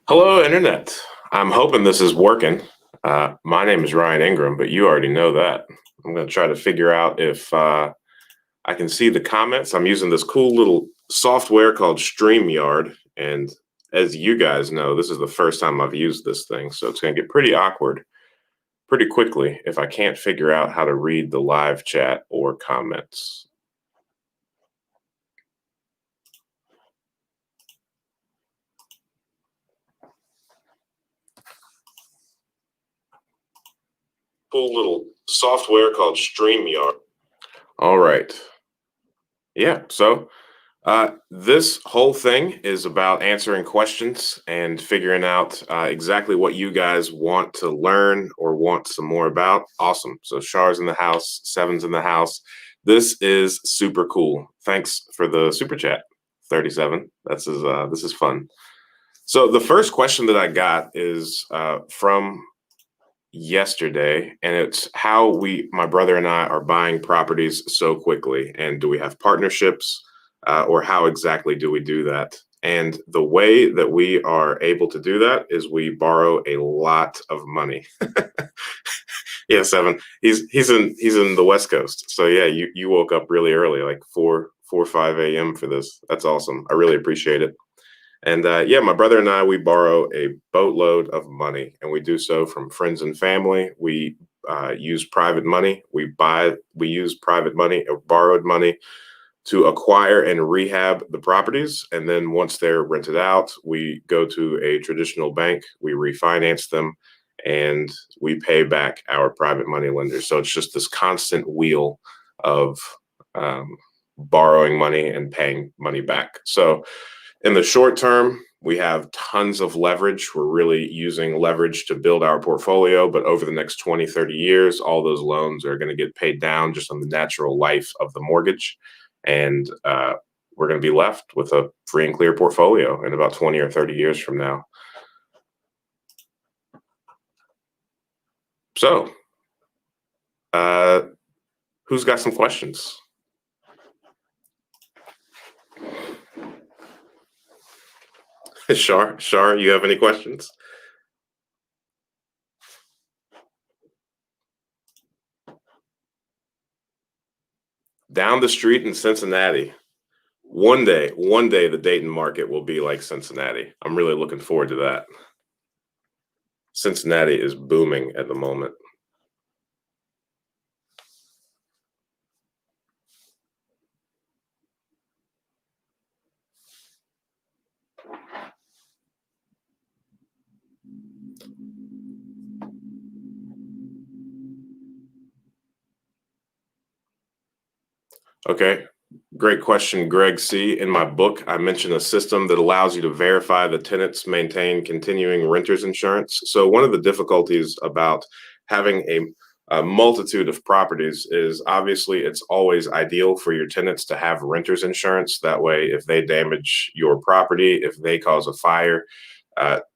Hello, Internet. I'm hoping this is working. My name is Ryan Ingram, but you already know that. I'm going to try to figure out if I can see the comments. I'm using this cool little software called StreamYard. And as you guys know, this is the first time I've used this thing. So it's going to get pretty awkward pretty quickly if I can't figure out how to read the live chat or comments. Cool little software called StreamYard. All right. Yeah. This whole thing is about answering questions and figuring out exactly what you guys want to learn or want some more about. Awesome. So Char's in the house, Seven's in the house. This is super cool. Thanks for the super chat, 37. This is fun. So the first question that I got is from yesterday, and it's how my brother and I are buying properties so quickly, and do we have partnerships, or how exactly do we do that? And the way that we are able to do that is we borrow a lot of money. Yeah, Seven. He's in the West Coast, so yeah, you woke up really early, like 5 a.m. for this. That's awesome. I really appreciate it. And yeah, my brother and I, we borrow a boatload of money, and we do so from friends and family. We use private money. We use private money or borrowed money to acquire and rehab the properties. And then once they're rented out, we go to a traditional bank, we refinance them, and we pay back our private money lenders. So it's just this constant wheel of borrowing money and paying money back. So in the short term, we have tons of leverage. We're really using leverage to build our portfolio. But over the next 20, 30 years, all those loans are going to get paid down just on the natural life of the mortgage. And we're going to be left with a free and clear portfolio in about 20 or 30 years from now. So, who's got some questions? Shar, you have any questions? Down the street in Cincinnati. One day, the Dayton market will be like Cincinnati. I'm really looking forward to that. Cincinnati is booming at the moment. Okay, great question, Greg C. In my book, I mentioned a system that allows you to verify the tenants maintain continuing renters insurance. So one of the difficulties about having a multitude of properties is obviously it's always ideal for your tenants to have renters insurance. That way, if they damage your property, if they cause a fire,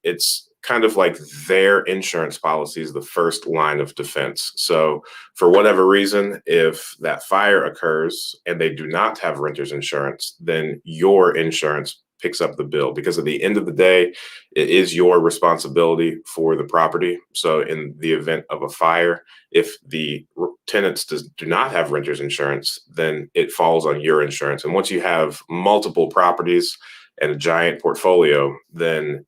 it's kind of like their insurance policy is the first line of defense. So, for whatever reason, if that fire occurs and they do not have renter's insurance, then your insurance picks up the bill because at the end of the day, it is your responsibility for the property. So, in the event of a fire, if the tenants do not have renter's insurance, then it falls on your insurance. And once you have multiple properties and a giant portfolio, then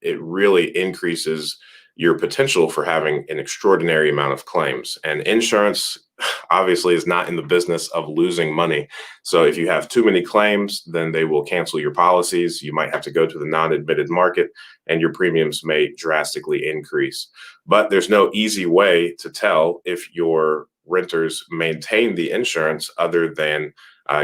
it really increases your potential for having an extraordinary amount of claims. And insurance obviously is not in the business of losing money. So if you have too many claims, then they will cancel your policies. You might have to go to the non-admitted market and your premiums may drastically increase. But there's no easy way to tell if your renters maintain the insurance other than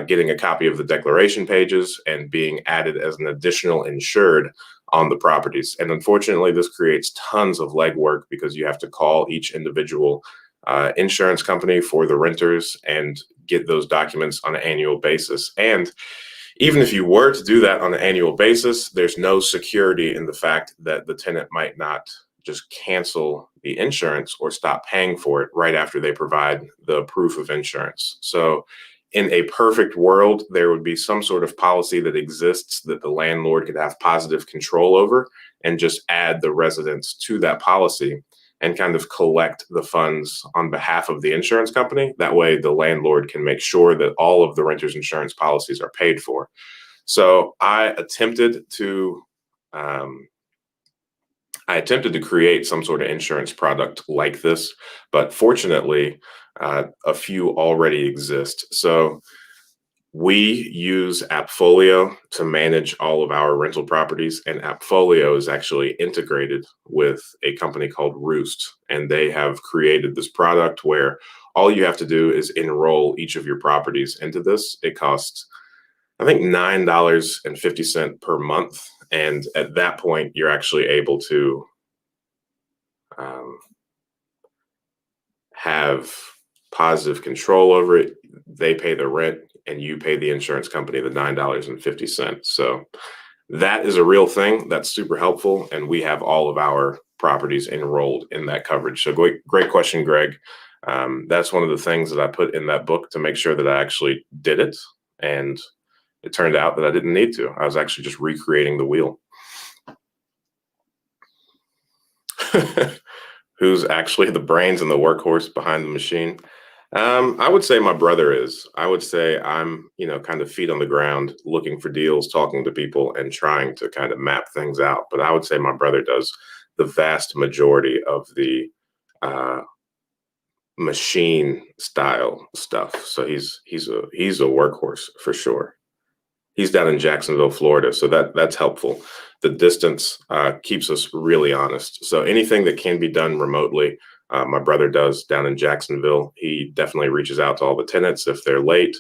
getting a copy of the declaration pages and being added as an additional insured on the properties. And unfortunately, this creates tons of legwork because you have to call each individual insurance company for the renters and get those documents on an annual basis. And even if you were to do that on an annual basis, there's no security in the fact that the tenant might not just cancel the insurance or stop paying for it right after they provide the proof of insurance. So In a perfect world, there would be some sort of policy that exists that the landlord could have positive control over and just add the residents to that policy and kind of collect the funds on behalf of the insurance company. That way, the landlord can make sure that all of the renter's insurance policies are paid for. So um, I attempted to create some sort of insurance product like this, but fortunately, a few already exist. So we use Appfolio to manage all of our rental properties, and Appfolio is actually integrated with a company called Roost, and they have created this product where all you have to do is enroll each of your properties into this. It costs, I think, $9.50 per month, and at that point, you're actually able to um, have positive control over it. They pay the rent and you pay the insurance company the $9.50. So that is a real thing. That's super helpful. And we have all of our properties enrolled in that coverage. So great question, Greg. That's one of the things that I put in that book to make sure that I actually did it. And it turned out that I didn't need to. I was actually just recreating the wheel. Who's actually the brains and the workhorse behind the machine? I would say my brother is. I would say I'm, kind of feet on the ground, looking for deals, talking to people, and trying to kind of map things out. But I would say my brother does the vast majority of the uh, machine style stuff. So he's a workhorse for sure. He's down in Jacksonville, Florida, so that's helpful. The distance keeps us really honest. So anything that can be done remotely, my brother does down in Jacksonville. He definitely reaches out to all the tenants if they're late.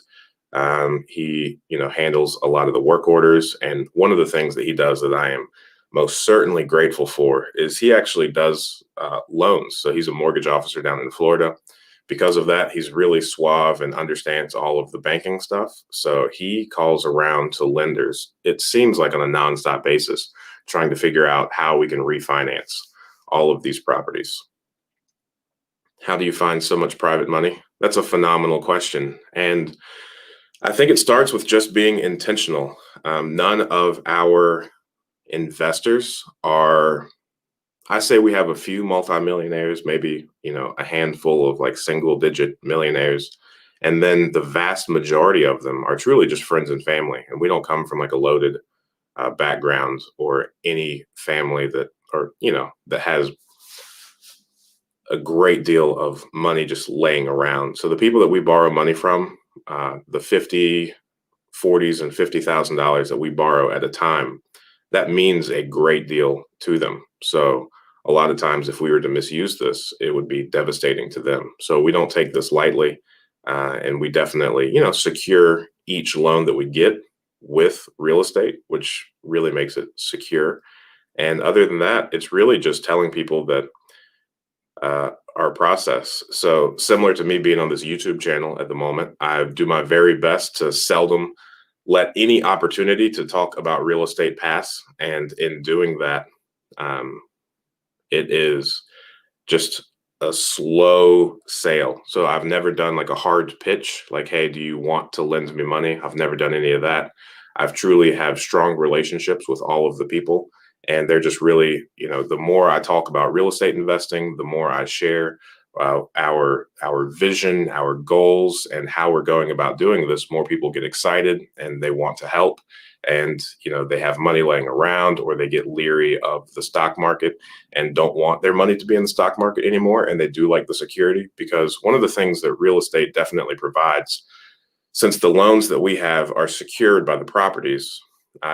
He, handles a lot of the work orders. And one of the things that he does that I am most certainly grateful for is he actually does loans. So he's a mortgage officer down in Florida. Because of that, he's really suave and understands all of the banking stuff. So he calls around to lenders, it seems like on a nonstop basis, trying to figure out how we can refinance all of these properties. How do you find so much private money? That's a phenomenal question. And I think it starts with just being intentional. None of our investors are, I say we have a few multimillionaires, maybe, a handful of like single digit millionaires. And then the vast majority of them are truly just friends and family. And we don't come from like a loaded background or any family that has a great deal of money just laying around. So the people that we borrow money from, the 50, 40s and $50,000 that we borrow at a time, that means a great deal to them. So a lot of times, if we were to misuse this, it would be devastating to them. So we don't take this lightly, and we definitely, secure each loan that we get with real estate, which really makes it secure. And other than that, it's really just telling people that our process. So similar to me being on this YouTube channel at the moment, I do my very best to seldom let any opportunity to talk about real estate pass. And in doing that, it is just a slow sale. So I've never done like a hard pitch, like, hey, do you want to lend me money? I've never done any of that. I've truly have strong relationships with all of the people. And they're just really, the more I talk about real estate investing, the more I share our vision, our goals, and how we're going about doing this, more people get excited and they want to help. And, they have money laying around, or they get leery of the stock market and don't want their money to be in the stock market anymore. And they do like the security, because one of the things that real estate definitely provides, since the loans that we have are secured by the properties,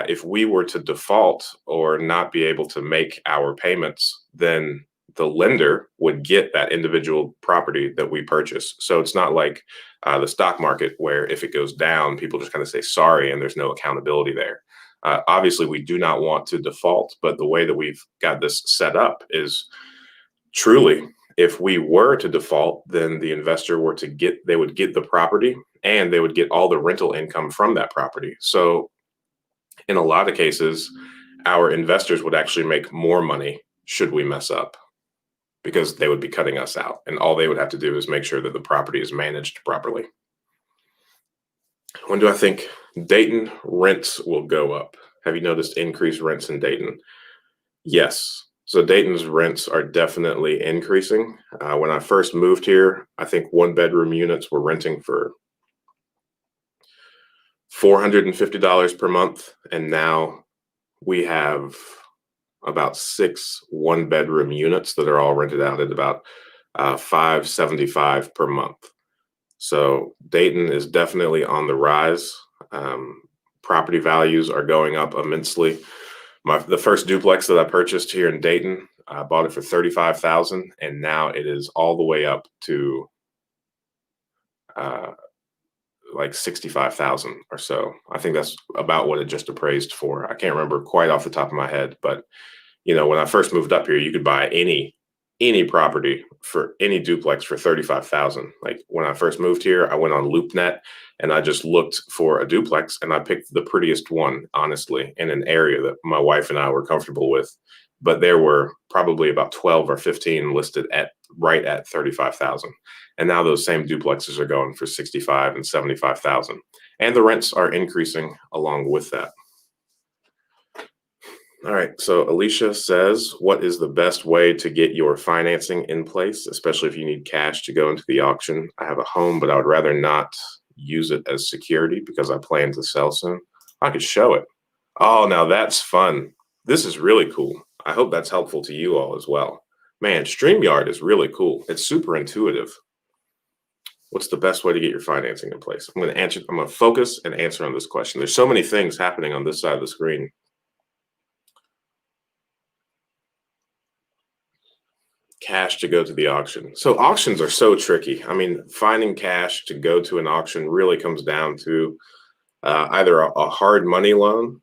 if we were to default or not be able to make our payments, then the lender would get that individual property that we purchase. So it's not like the stock market, where if it goes down, people just kind of say sorry and there's no accountability there. Obviously, we do not want to default, but the way that we've got this set up is truly, if we were to default, then the investor they would get the property and they would get all the rental income from that property. So in a lot of cases, our investors would actually make more money should we mess up, because they would be cutting us out. And all they would have to do is make sure that the property is managed properly. When do I think Dayton rents will go up? Have you noticed increased rents in Dayton? Yes. So Dayton's rents are definitely increasing. When I first moved here, I think one bedroom units were renting for $450 per month. And now we have about 6 one bedroom units that are all rented out at about 575 per month. So Dayton is definitely on the rise. Um, Property values are going up immensely. The first duplex that I purchased here in Dayton, I bought it for 35,000, and now it is all the way up to uh, like 65,000 or so. I think that's about what it just appraised for. I can't remember quite off the top of my head, but when I first moved up here, you could buy any property for any duplex for 35,000. Like when I first moved here, I went on LoopNet and I just looked for a duplex and I picked the prettiest one, honestly, in an area that my wife and I were comfortable with. But there were probably about 12 or 15 listed at right at 35,000. And now those same duplexes are going for 65 and 75,000. And the rents are increasing along with that. All right. So Alicia says, what is the best way to get your financing in place, especially if you need cash to go into the auction? I have a home, but I would rather not use it as security because I plan to sell soon. I could show it. Oh, now that's fun. This is really cool. I hope that's helpful to you all as well. Man, StreamYard is really cool. It's super intuitive. What's the best way to get your financing in place? I'm going to focus and answer on this question. There's so many things happening on this side of the screen. Cash to go to the auction. So auctions are so tricky. I mean, finding cash to go to an auction really comes down to either a hard money loan,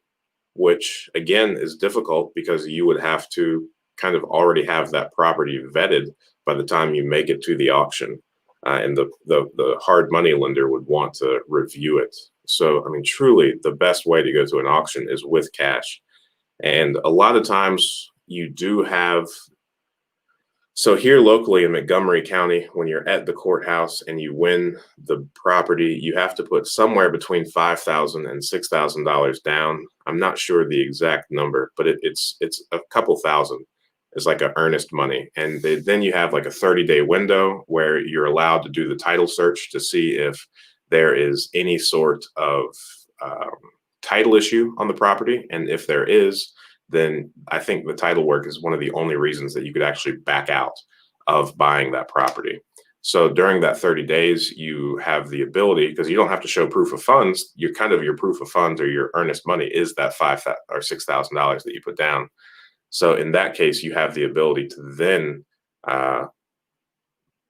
which again is difficult because you would have to kind of already have that property vetted by the time you make it to the auction. And the hard money lender would want to review it. So, I mean, truly, the best way to go to an auction is with cash. And a lot of times you do have. So here locally in Montgomery County, when you're at the courthouse and you win the property, you have to put somewhere between $5,000 and $6,000 down. I'm not sure the exact number, but it's a couple thousand. It's like a earnest money, and then you have like a 30-day window where you're allowed to do the title search to see if there is any sort of um, title issue on the property, and if there is, then I think the title work is one of the only reasons that you could actually back out of buying that property. So during that 30 days, you have the ability, because you don't have to show proof of funds. Your proof of funds or your earnest money is that $5,000 or $6,000 that you put down. So in that case, you have the ability to then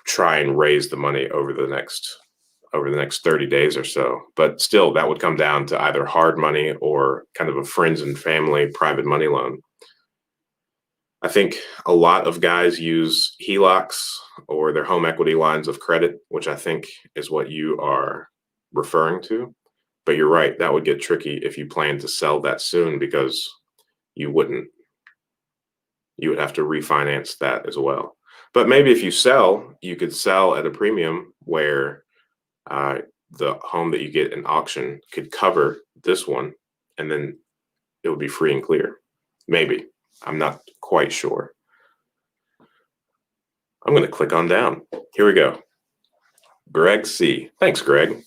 try and raise the money over the next 30 days or so. But still, that would come down to either hard money or kind of a friends and family private money loan. I think a lot of guys use HELOCs or their home equity lines of credit, which I think is what you are referring to. But you're right, that would get tricky if you plan to sell that soon, because you would have to refinance that as well. But maybe if you sell, you could sell at a premium where the home that you get in auction could cover this one, and then it would be free and clear. Maybe. I'm not quite sure. I'm going to click on down. Here we go. Greg C. Thanks, Greg.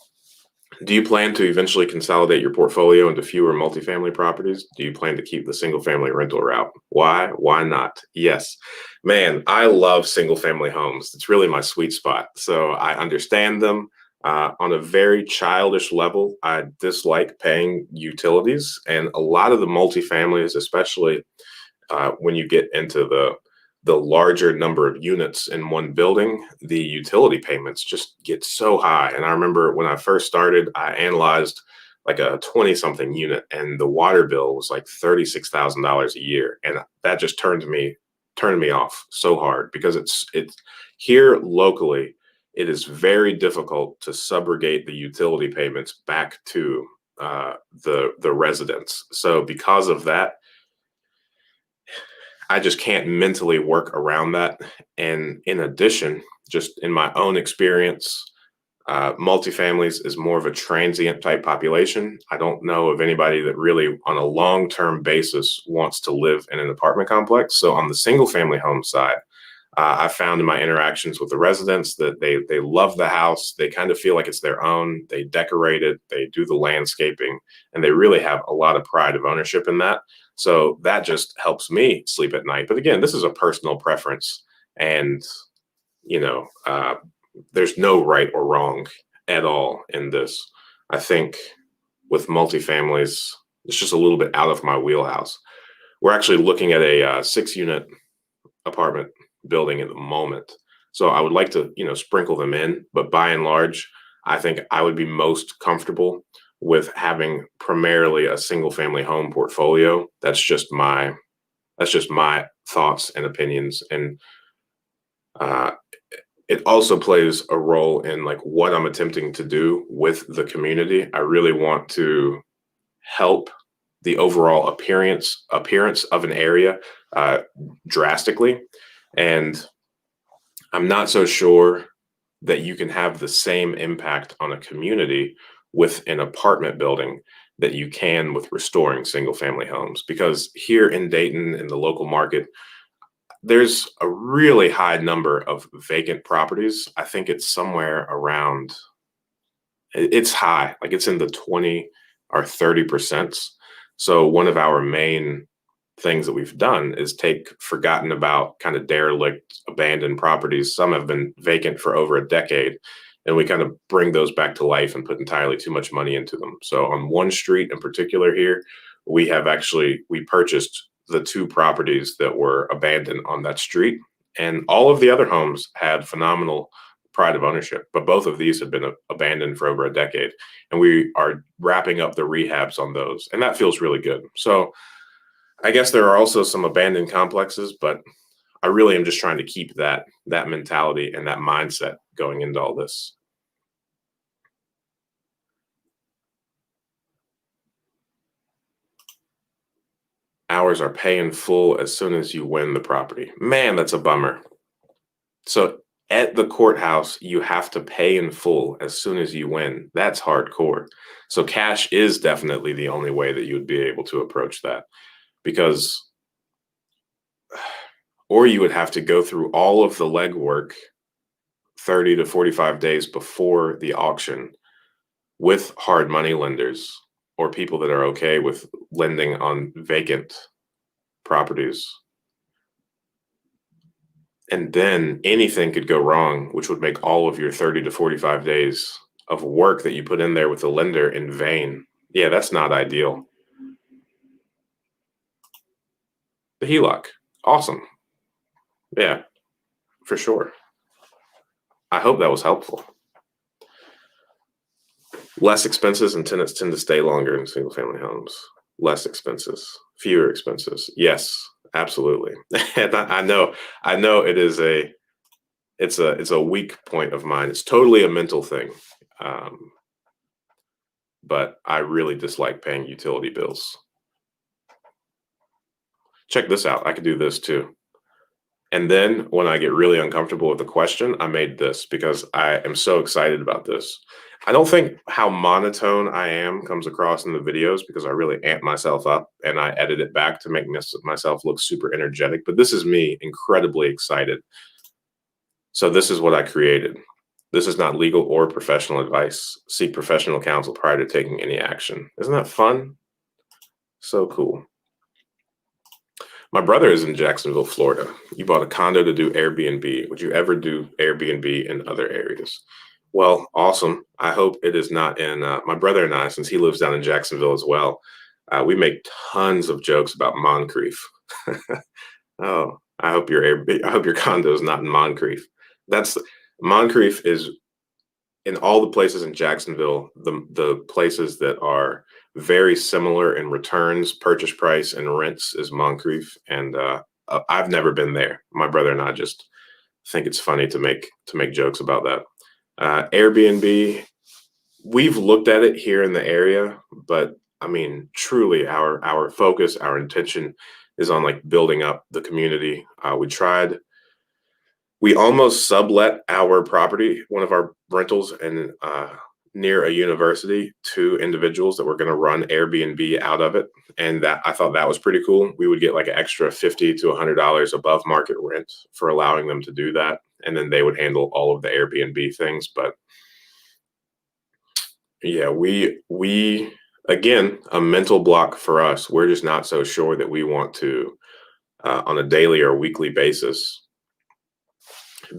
Do you plan to eventually consolidate your portfolio into fewer multifamily properties? Do you plan to keep the single family rental route? Why? Why not? Yes. Man, I love single family homes. It's really my sweet spot. So I understand them. On a very childish level, I dislike paying utilities. And a lot of the multifamilies, especially when you get into the larger number of units in one building, the utility payments just get so high. And I remember when I first started, I analyzed like a 20-something unit, and the water bill was like $36,000 a year. And that just turned me off so hard, because it's here locally, it is very difficult to subrogate the utility payments back to the residents. So because of that, I just can't mentally work around that. And in addition, just in my own experience, Multifamilies is more of a transient type population. I don't know of anybody that really, on a long-term basis, wants to live in an apartment complex. So on the single-family home side, I found in my interactions with the residents that they love the house. They kind of feel like it's their own. They decorate it, they do the landscaping, and they really have a lot of pride of ownership in that. So that just helps me sleep at night. But again, this is a personal preference, and you know, there's no right or wrong at all in this. I think with multifamilies, it's just a little bit out of my wheelhouse. We're actually looking at a 6-unit apartment building at the moment. So I would like to, sprinkle them in, but by and large, I think I would be most comfortable with having primarily a single family home portfolio. That's just my thoughts and opinions. And uh, it also plays a role in like what I'm attempting to do with the community. I really want to help the overall appearance of an area uh, drastically. And I'm not so sure that you can have the same impact on a community with an apartment building that you can with restoring single family homes. Because here in Dayton, in the local market, there's a really high number of vacant properties. I think it's somewhere around, it's high, like it's in the 20 or 30%. So one of our main things that we've done is take forgotten about kind of derelict, abandoned properties. Some have been vacant for over a decade, and we kind of bring those back to life and put entirely too much money into them. So on one street in particular here, we purchased the 2 properties that were abandoned on that street, and all of the other homes had phenomenal pride of ownership, but both of these have been abandoned for over a decade, and we are wrapping up the rehabs on those, and that feels really good. So I guess there are also some abandoned complexes, but I really am just trying to keep that mentality and that mindset going into all this. Hours are pay in full as soon as you win the property. Man, that's a bummer. So at the courthouse, you have to pay in full as soon as you win. That's hardcore. So cash is definitely the only way that you would be able to approach that, because or you would have to go through all of the legwork 30 to 45 days before the auction with hard money lenders or people that are okay with lending on vacant properties. And then anything could go wrong, which would make all of your 30 to 45 days of work that you put in there with the lender in vain. Yeah, that's not ideal. The HELOC. Awesome. Yeah, for sure. I hope that was helpful. Less expenses and tenants tend to stay longer in single family homes. Less expenses, fewer expenses. Yes, absolutely. And I know it's a weak point of mine. It's totally a mental thing. Um, but I really dislike paying utility bills. Check this out. I could do this too. And then when I get really uncomfortable with the question, I made this because I am so excited about this. I don't think how monotone I am comes across in the videos because I really amp myself up and I edit it back to make myself look super energetic. But this is me incredibly excited. So this is what I created. This is not legal or professional advice. Seek professional counsel prior to taking any action. Isn't that fun? So cool. My brother is in Jacksonville, Florida. You bought a condo to do Airbnb. Would you ever do Airbnb in other areas? Well, awesome. I hope it is not in my brother and I, since he lives down in Jacksonville as well. We make tons of jokes about Moncrief. Oh, I hope your condo is not in Moncrief. That's Moncrief is in all the places in Jacksonville, the places that are very similar in returns, purchase price, and rents is Moncrief. And I've never been there. My brother and I just think it's funny to make jokes about that. Airbnb, we've looked at it here in the area, but I mean, truly, our focus, our intention is on like building up the community. We almost sublet our property, one of our rentals and near a university to individuals that were going to run Airbnb out of it. And that I thought that was pretty cool. We would get like an extra $50 to $100 above market rent for allowing them to do that. And then they would handle all of the Airbnb things. But yeah, we again, a mental block for us. We're just not so sure that we want to, on a daily or weekly basis,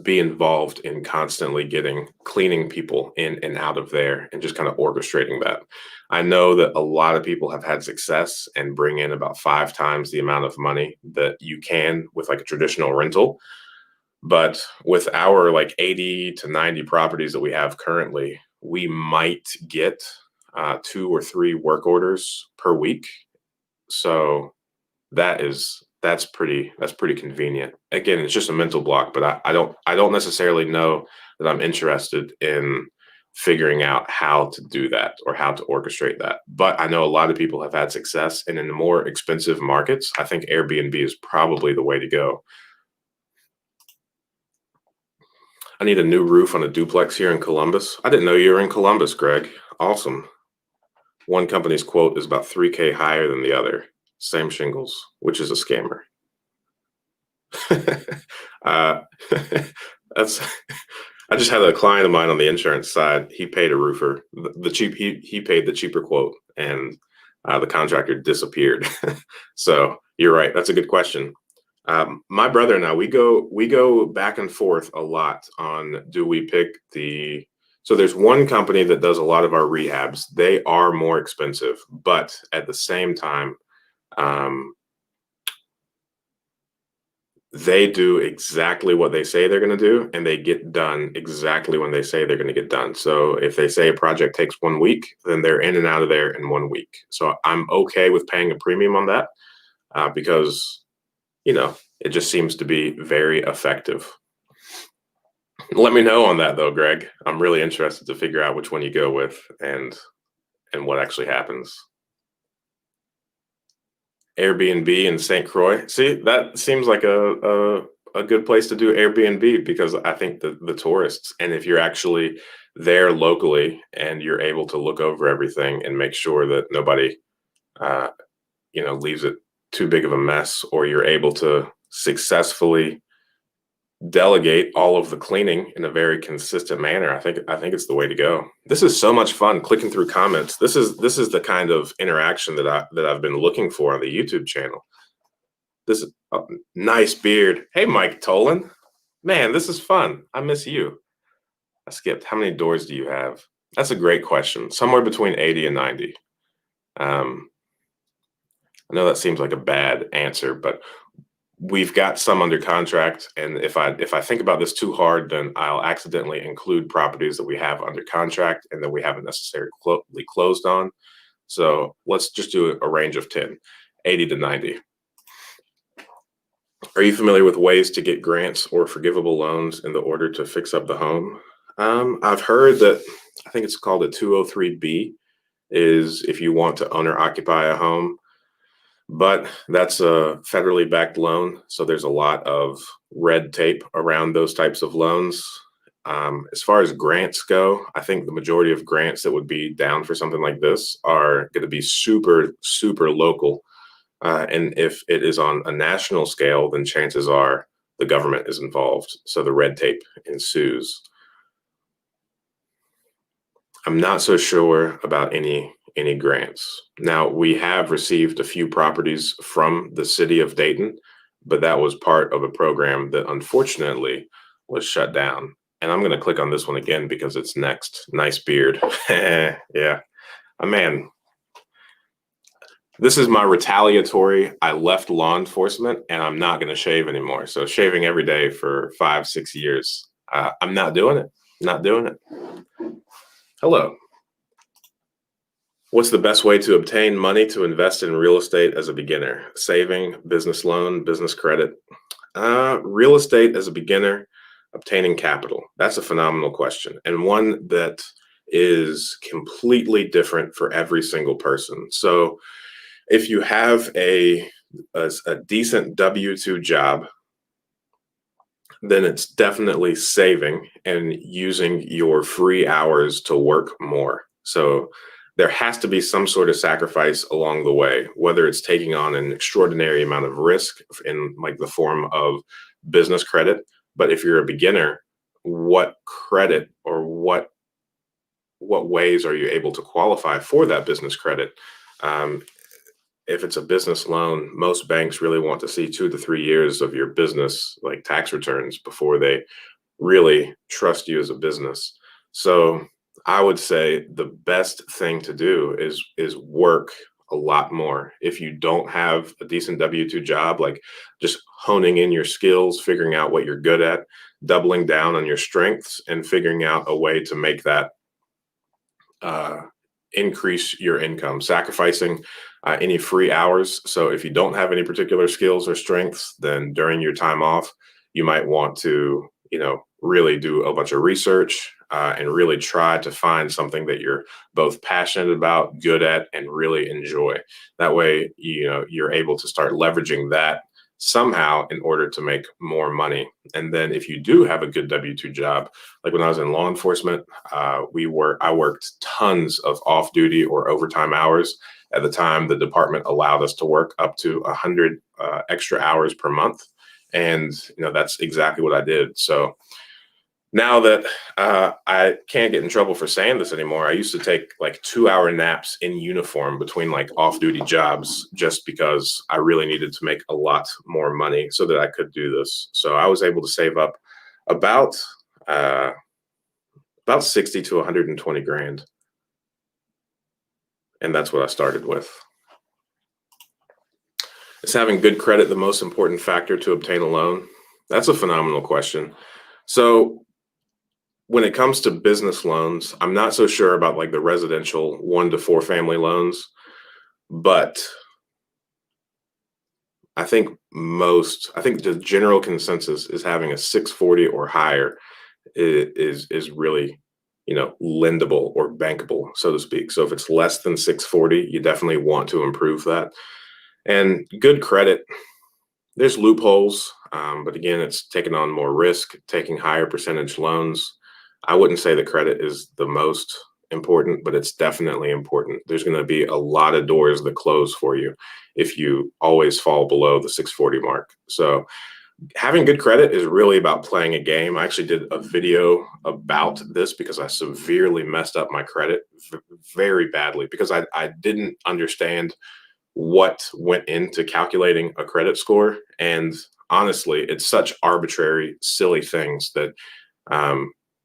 be involved in constantly cleaning people in and out of there and just kind of orchestrating that. I know that a lot of people have had success and bring in about 5 times the amount of money that you can with like a traditional rental. But with our like 80 to 90 properties that we have currently, we might get 2 or 3 work orders per week. So that's pretty convenient. Again, it's just a mental block, but I don't necessarily know that I'm interested in figuring out how to do that or how to orchestrate that. But I know a lot of people have had success, and in the more expensive markets, I think Airbnb is probably the way to go. I need a new roof on a duplex here in Columbus. I didn't know you were in Columbus, Greg. Awesome. One company's quote is about 3K higher than the other. Same shingles, which is a scammer. That's. I just had a client of mine on the insurance side. He paid a roofer he paid the cheaper quote, and the contractor disappeared. So you're right. That's a good question. My brother and I, we go back and forth a lot on, do we pick so there's one company that does a lot of our rehabs. They are more expensive, but at the same time, they do exactly what they say they're going to do, and they get done exactly when they say they're going to get done. So if they say a project takes 1 week, then they're in and out of there in 1 week. So I'm okay with paying a premium on that because, it just seems to be very effective. Let me know on that though, Greg. I'm really interested to figure out which one you go with and what actually happens. Airbnb in St. Croix. See, that seems like a good place to do Airbnb because I think the tourists, and if you're actually there locally and you're able to look over everything and make sure that nobody, leaves it too big of a mess, or you're able to successfully delegate all of the cleaning in a very consistent manner, I think it's the way to go. This is so much fun clicking through comments. This is the kind of interaction that I've been looking for on the YouTube channel. This is nice beard. Hey, Mike Tolan. Man, this is fun. I miss you. I skipped. How many doors do you have? That's a great question. Somewhere between 80 and 90. I know that seems like a bad answer, but we've got some under contract, and if I think about this too hard, then I'll accidentally include properties that we have under contract and that we haven't necessarily closed on. So let's just do a range of 10, 80 to 90. Are you familiar with ways to get grants or forgivable loans in the order to fix up the home? I've heard that, I think it's called a 203B, is if you want to own or occupy a home. But that's a federally backed loan, so there's a lot of red tape around those types of loans. As far as grants go, I think the majority of grants that would be down for something like this are going to be super, super local. And if it is on a national scale, then chances are the government is involved, so the red tape ensues. I'm not so sure about any grants. Now, we have received a few properties from the city of Dayton, but that was part of a program that unfortunately was shut down. And I'm going to click on this one again because it's next. Nice beard. Yeah. Man, this is my retaliatory. I left law enforcement and I'm not going to shave anymore. So shaving every day for 5-6 years. I'm not doing it. Not doing it. Hello. What's the best way to obtain money to invest in real estate as a beginner? Saving, business loan, business credit? Real estate as a beginner, obtaining capital. That's a phenomenal question, and one that is completely different for every single person. So if you have a decent W-2 job, then it's definitely saving and using your free hours to work more. So there has to be some sort of sacrifice along the way, whether it's taking on an extraordinary amount of risk in like the form of business credit. But if you're a beginner, what credit or what ways are you able to qualify for that business credit? Um, if it's a business loan, most banks really want to see 2 to 3 years of your business like tax returns before they really trust you as a business. So I would say the best thing to do is work a lot more. If you don't have a decent W-2 job, like just honing in your skills, figuring out what you're good at, doubling down on your strengths, and figuring out a way to make that uh, increase your income, sacrificing any free hours. So if you don't have any particular skills or strengths, then during your time off, you might want to, really do a bunch of research and really try to find something that you're both passionate about, good at, and really enjoy. That way, you're able to start leveraging that somehow in order to make more money. And then if you do have a good W-2 job, like when I was in law enforcement, I worked tons of off-duty or overtime hours. At the time, the department allowed us to work up to 100 extra hours per month, and that's exactly what I did. So now that I can't get in trouble for saying this anymore, I used to take like 2 hour naps in uniform between like off-duty jobs just because I really needed to make a lot more money so that I could do this. So I was able to save up about uh, about 60 to 120 grand. And that's what I started with. Is having good credit the most important factor to obtain a loan? That's a phenomenal question. So when it comes to business loans, I'm not so sure about like the residential 1 to 4 family loans, but I think the general consensus is having a 640 or higher is really, lendable or bankable, so to speak. So if it's less than 640, you definitely want to improve that. And good credit, there's loopholes, but again, it's taking on more risk, taking higher percentage loans. I wouldn't say that credit is the most important, but it's definitely important. There's going to be a lot of doors that close for you if you always fall below the 640 mark. So having good credit is really about playing a game. I actually did a video about this because I severely messed up my credit very badly because I didn't understand what went into calculating a credit score. And honestly, it's such arbitrary, silly things that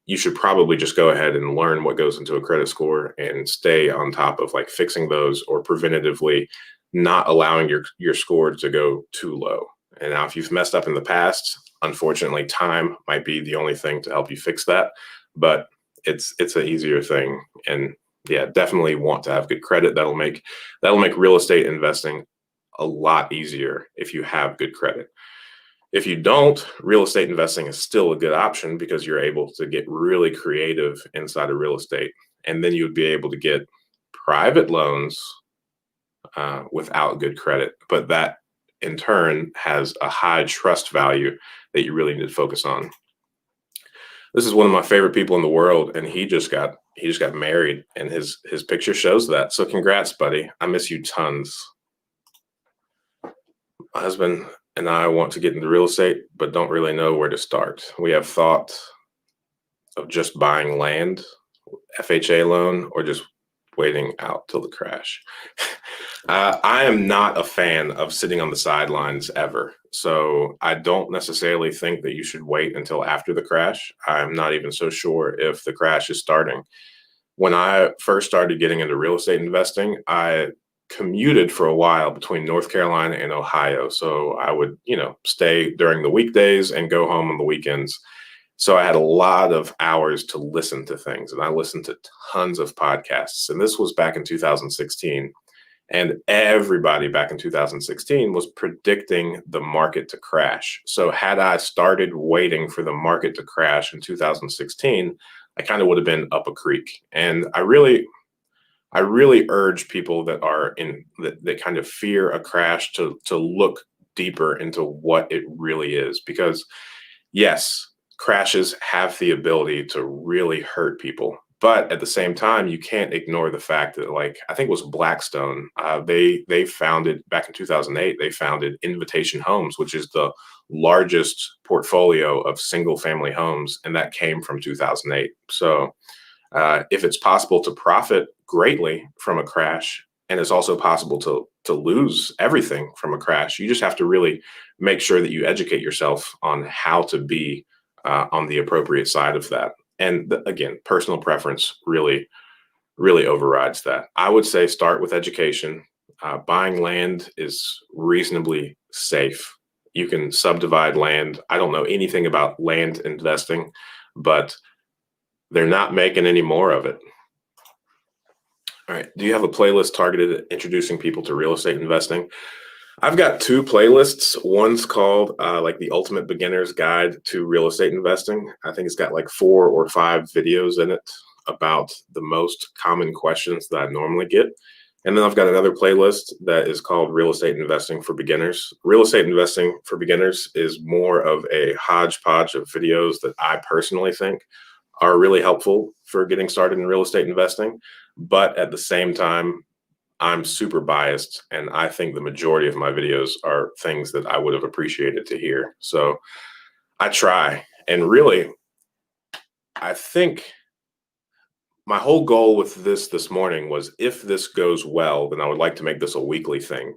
you should probably just go ahead and learn what goes into a credit score and stay on top of like fixing those or preventatively not allowing your score to go too low. And now if you've messed up in the past, unfortunately, time might be the only thing to help you fix that. But it's an easier thing. And yeah, definitely want to have good credit. That'll make real estate investing a lot easier if you have good credit. If you don't, real estate investing is still a good option because you're able to get really creative inside of real estate. And then you would be able to get private loans without good credit. But that in turn has a high trust value that you really need to focus on. This is one of my favorite people in the world, and he just got married, and his picture shows that. So congrats, buddy. I miss you tons. My husband and I want to get into real estate, but don't really know where to start. We have thought of just buying land, FHA loan, or just waiting out till the crash. I am not a fan of sitting on the sidelines ever. So I don't necessarily think that you should wait until after the crash. I'm not even so sure if the crash is starting. When I first started getting into real estate investing, I commuted for a while between North Carolina and Ohio. So I would, stay during the weekdays and go home on the weekends. So I had a lot of hours to listen to things, and I listened to tons of podcasts. And this was back in 2016. And everybody back in 2016 was predicting the market to crash. So had I started waiting for the market to crash in 2016, I kind of would have been up a creek. And I really urge people that are that kind of fear a crash to look deeper into what it really is, because yes, crashes have the ability to really hurt people. But at the same time, you can't ignore the fact that, like, I think it was Blackstone. They founded back in 2008. They founded Invitation Homes, which is the largest portfolio of single family homes, and that came from 2008. So if it's possible to profit greatly from a crash, and it's also possible to lose everything from a crash, you just have to really make sure that you educate yourself on how to be on the appropriate side of that. And again, personal preference really overrides that. I would say start with education. Buying land is reasonably safe. You can subdivide land. I don't know anything about land investing, but they're not making any more of it. All right. Do you have a playlist targeted at introducing people to real estate investing? I've got two playlists. One's called like the Ultimate Beginner's Guide to Real Estate Investing. I think it's got like 4 or 5 videos in it about the most common questions that I normally get. And then I've got another playlist that is called Real Estate Investing for Beginners. Real Estate Investing for Beginners is more of a hodgepodge of videos that I personally think are really helpful for getting started in real estate investing. But at the same time, I'm super biased, and I think the majority of my videos are things that I would have appreciated to hear. So I try. And really, I think my whole goal with this morning was, if this goes well, then I would like to make this a weekly thing,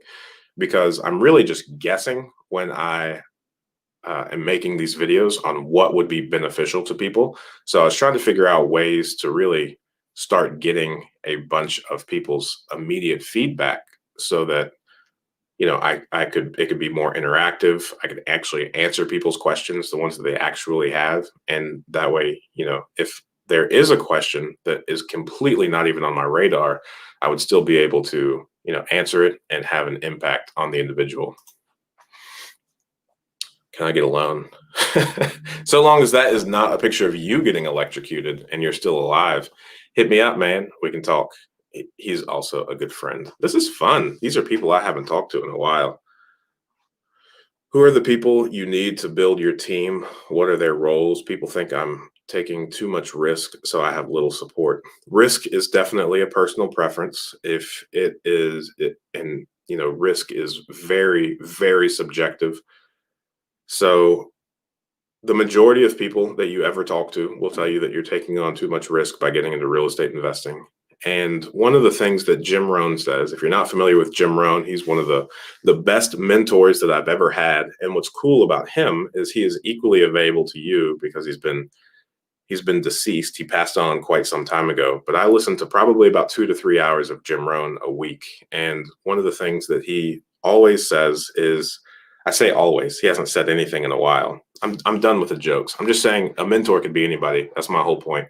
because I'm really just guessing when I am making these videos on what would be beneficial to people. So I was trying to figure out ways to really start getting a bunch of people's immediate feedback, so that it could be more interactive. I could actually answer people's questions, the ones that they actually have, and that way, if there is a question that is completely not even on my radar, I would still be able to answer it and have an impact on the individual. Can I get a loan? So long as that is not a picture of you getting electrocuted and you're still alive, hit me up, man. We can talk. He's also a good friend. This is fun. These are people I haven't talked to in a while. Who are the people you need to build your team? What are their roles? People think I'm taking too much risk, so I have little support. Risk is definitely a personal preference. If it is, and risk is very, very subjective. So the majority of people that you ever talk to will tell you that you're taking on too much risk by getting into real estate investing. And one of the things that Jim Rohn says, if you're not familiar with Jim Rohn, he's one of the best mentors that I've ever had. And what's cool about him is he is equally available to you, because he's been deceased. He passed on quite some time ago. But I listen to probably about 2 to 3 hours of Jim Rohn a week. And one of the things that he always says is, I say always, he hasn't said anything in a while. I'm done with the jokes. I'm just saying a mentor could be anybody. That's my whole point.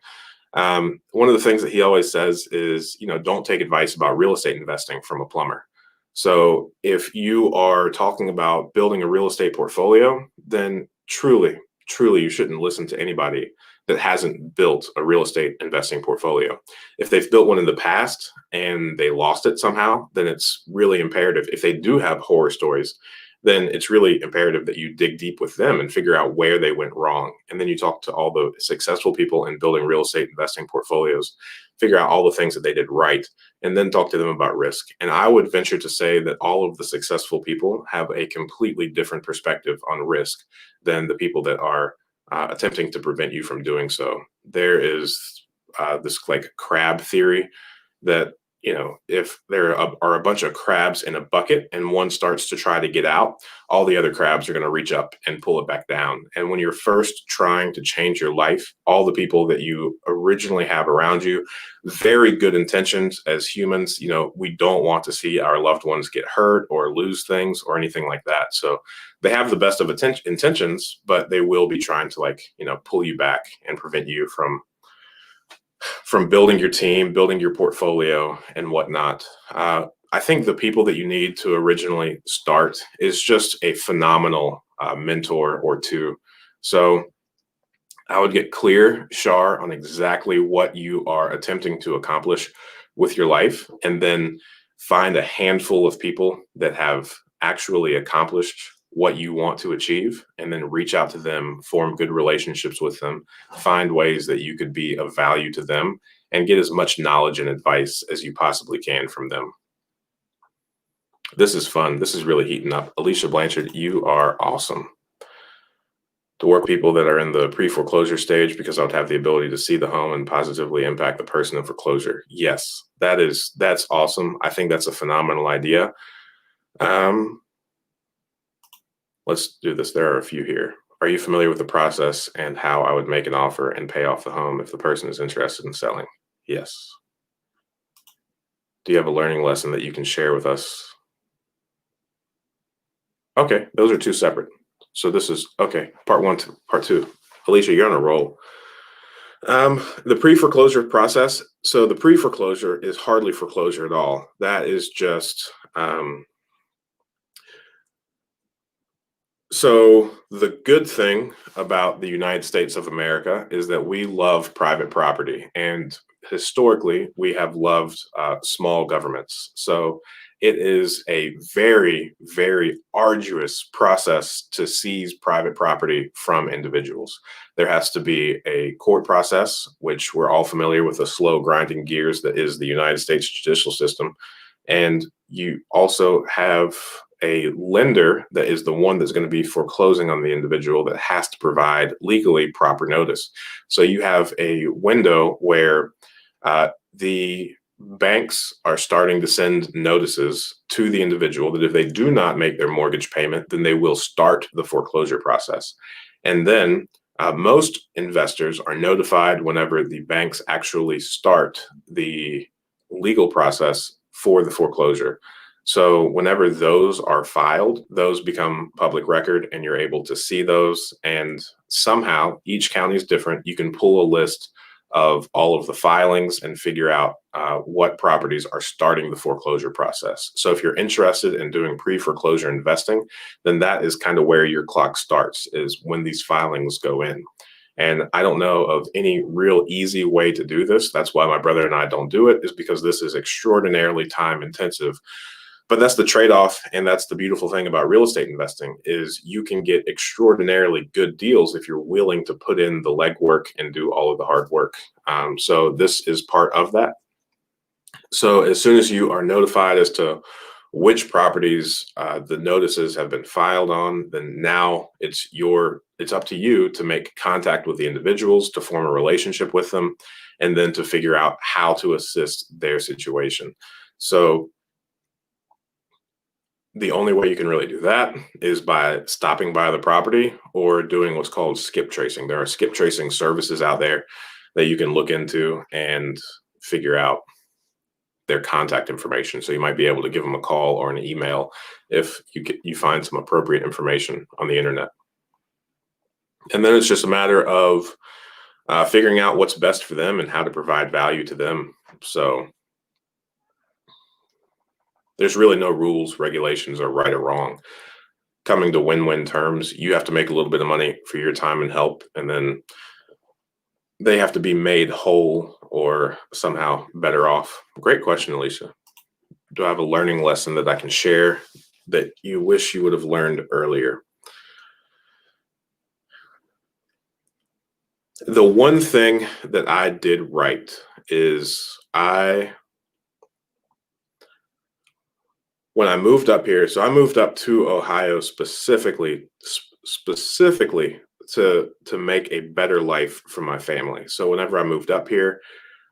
One of the things that he always says is, don't take advice about real estate investing from a plumber. So if you are talking about building a real estate portfolio, then truly, truly, you shouldn't listen to anybody that hasn't built a real estate investing portfolio. If they've built one in the past and they lost it somehow, then it's really imperative. If they do have horror stories, then it's really imperative that you dig deep with them and figure out where they went wrong. And then you talk to all the successful people in building real estate investing portfolios, figure out all the things that they did right, and then talk to them about risk. And I would venture to say that all of the successful people have a completely different perspective on risk than the people that are attempting to prevent you from doing so. There is this like crab theory that, if there are a bunch of crabs in a bucket and one starts to try to get out, all the other crabs are going to reach up and pull it back down. And when you're first trying to change your life, all the people that you originally have around you, very good intentions as humans, we don't want to see our loved ones get hurt or lose things or anything like that. So they have the best of intentions, but they will be trying to pull you back and prevent you from building your team, building your portfolio, and whatnot. I think the people that you need to originally start is just a phenomenal mentor or two. So I would get clear, Shar, on exactly what you are attempting to accomplish with your life, and then find a handful of people that have actually accomplished what you want to achieve, and then reach out to them, form good relationships with them, find ways that you could be of value to them, and get as much knowledge and advice as you possibly can from them. This is fun. This is really heating up. Alicia Blanchard, you are awesome. To work with people that are in the pre-foreclosure stage, because I would have the ability to see the home and positively impact the person in foreclosure. Yes, that's awesome. I think that's a phenomenal idea. Let's do this. There are a few here. Are you familiar with the process and how I would make an offer and pay off the home if the person is interested in selling? Yes. Do you have a learning lesson that you can share with us? Okay, those are two separate. So this is, okay, part one to part two. Alicia, you're on a roll. The pre-foreclosure process. So the pre-foreclosure is hardly foreclosure at all. That is just, so the good thing about the United States of America is that we love private property, and historically we have loved small governments. So it is a very, very arduous process to seize private property from individuals. There has to be a court process, which we're all familiar with, the slow grinding gears that is the United States judicial system. And you also have a lender that is the one that's going to be foreclosing on the individual that has to provide legally proper notice. So you have a window where the banks are starting to send notices to the individual that if they do not make their mortgage payment, then they will start the foreclosure process. And then most investors are notified whenever the banks actually start the legal process for the foreclosure. So whenever those are filed, those become public record and you're able to see those. And somehow each county is different. You can pull a list of all of the filings and figure out what properties are starting the foreclosure process. So if you're interested in doing pre-foreclosure investing, then that is kind of where your clock starts, is when these filings go in. And I don't know of any real easy way to do this. That's why my brother and I don't do it, is because this is extraordinarily time intensive. But that's the trade-off, and that's the beautiful thing about real estate investing, is you can get extraordinarily good deals if you're willing to put in the legwork and do all of the hard work. So this is part of that. So as soon as you are notified as to which properties the notices have been filed on, then now it's up to you to make contact with the individuals, to form a relationship with them, and then to figure out how to assist their situation. So the only way you can really do that is by stopping by the property or doing what's called skip tracing. There are skip tracing services out there that you can look into and figure out their contact information. So you might be able to give them a call or an email if you find some appropriate information on the internet. And then it's just a matter of figuring out what's best for them and how to provide value to them. So there's really no rules, regulations, or right or wrong. Coming to win-win terms, you have to make a little bit of money for your time and help, and then they have to be made whole or somehow better off. Great question, Alicia. Do I have a learning lesson that I can share that you wish you would have learned earlier? The one thing that I did right is when I moved up here, so I moved up to Ohio specifically to make a better life for my family. So whenever I moved up here,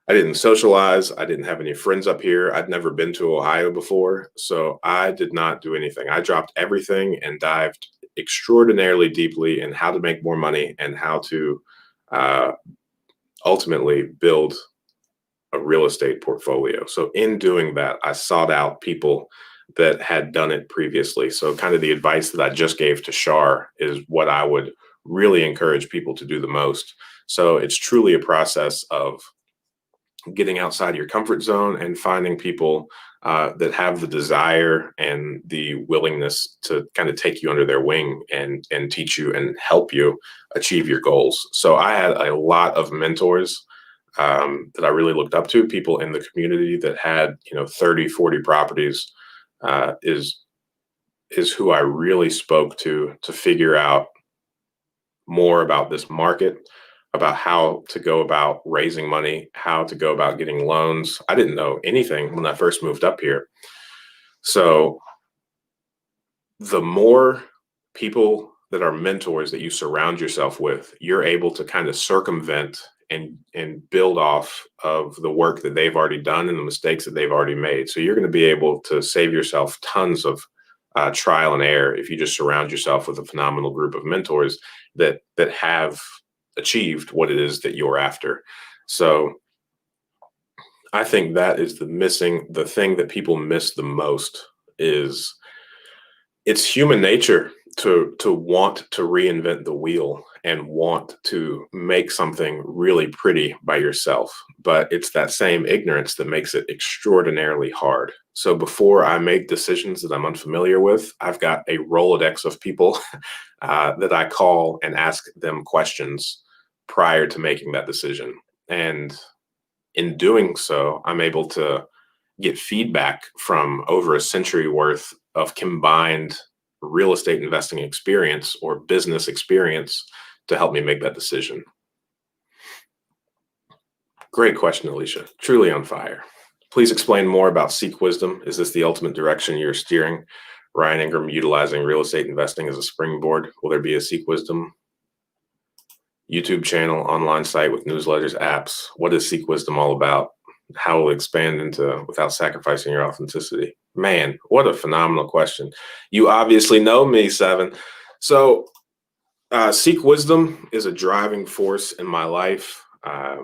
I didn't socialize. I didn't have any friends up here. I'd never been to Ohio before. So I did not do anything. I dropped everything and dived extraordinarily deeply in how to make more money and how to ultimately build a real estate portfolio. So in doing that, I sought out people that had done it previously. So kind of the advice that I just gave to Shar is what I would really encourage people to do the most. So it's truly a process of getting outside your comfort zone and finding people that have the desire and the willingness to kind of take you under their wing and teach you and help you achieve your goals. So I had a lot of mentors that I really looked up to, people in the community that had, 30, 40 properties. is who I really spoke to figure out more about this market, about how to go about raising money, how to go about getting loans. I didn't know anything when I first moved up here. So the more people that are mentors that you surround yourself with, you're able to kind of circumvent and build off of the work that they've already done and the mistakes that they've already made. So you're going to be able to save yourself tons of trial and error if you just surround yourself with a phenomenal group of mentors that have achieved what it is that you're after. So I think that is the thing that people miss the most is it's human nature to want to reinvent the wheel and want to make something really pretty by yourself. But it's that same ignorance that makes it extraordinarily hard. So before I make decisions that I'm unfamiliar with, I've got a Rolodex of people that I call and ask them questions prior to making that decision. And in doing so, I'm able to get feedback from over a century worth of combined real estate investing experience or business experience to help me make that decision. Great question, Alicia. Truly on fire. Please explain more about Seek Wisdom. Is this the ultimate direction you're steering? Ryan Ingram utilizing real estate investing as a springboard. Will there be a Seek Wisdom YouTube channel, online site with newsletters, apps? What is Seek Wisdom all about? How will it expand into without sacrificing your authenticity? Man, what a phenomenal question. You obviously know me, Seven. So Seek Wisdom is a driving force in my life. I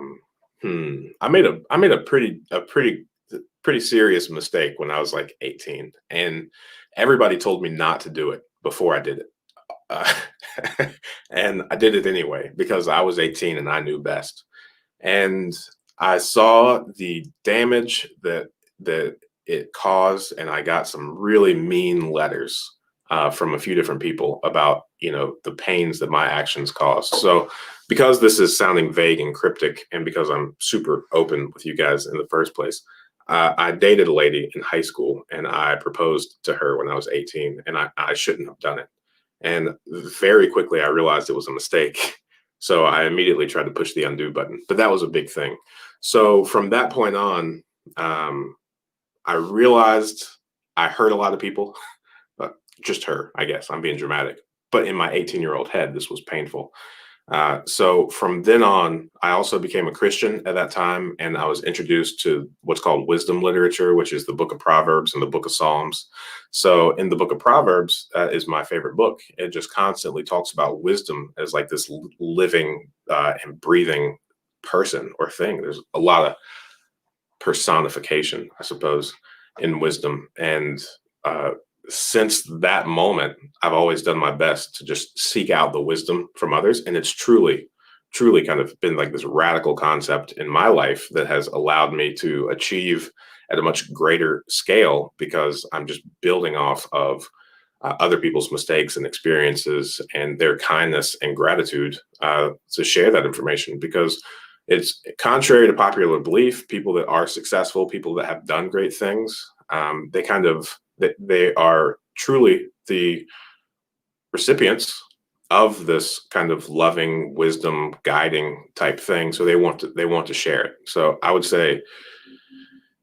made a pretty serious mistake when I was like 18, and everybody told me not to do it before I did it. And I did it anyway because I was 18 and I knew best. And I saw the damage that it caused, and I got some really mean letters from a few different people about the pains that my actions caused. So because this is sounding vague and cryptic, and because I'm super open with you guys in the first place, I dated a lady in high school, and I proposed to her when I was 18, and I shouldn't have done it. And very quickly, I realized it was a mistake. So I immediately tried to push the undo button, but that was a big thing. So from that point on, I realized I hurt a lot of people, but just her, I guess. I'm being dramatic. But in my 18-year-old head, this was painful. So from then on, I also became a Christian at that time, and I was introduced to what's called wisdom literature, which is the book of Proverbs and the book of Psalms. So in the book of Proverbs, is my favorite book. It just constantly talks about wisdom as like this living and breathing person or thing. There's a lot of personification, I suppose, in wisdom. And since that moment, I've always done my best to just seek out the wisdom from others. And it's truly kind of been like this radical concept in my life that has allowed me to achieve at a much greater scale because I'm just building off of other people's mistakes and experiences and their kindness and gratitude to share that information, because it's contrary to popular belief. People that are successful, people that have done great things, they are truly the recipients of this kind of loving wisdom guiding type thing. So they want to share it. So I would say,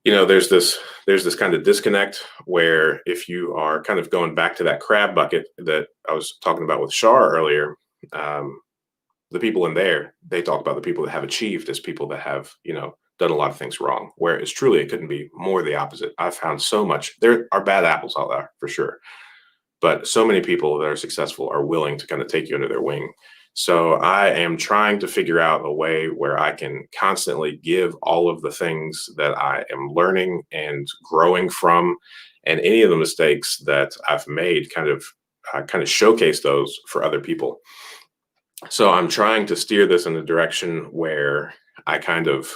there's this kind of disconnect where if you are kind of going back to that crab bucket that I was talking about with Shar earlier, the people in there, they talk about the people that have achieved as people that have, done a lot of things wrong, whereas truly it couldn't be more the opposite. I've found so much. There are bad apples out there for sure, but so many people that are successful are willing to kind of take you under their wing. So I am trying to figure out a way where I can constantly give all of the things that I am learning and growing from, and any of the mistakes that I've made, kind of showcase those for other people. So I'm trying to steer this in a direction where I kind of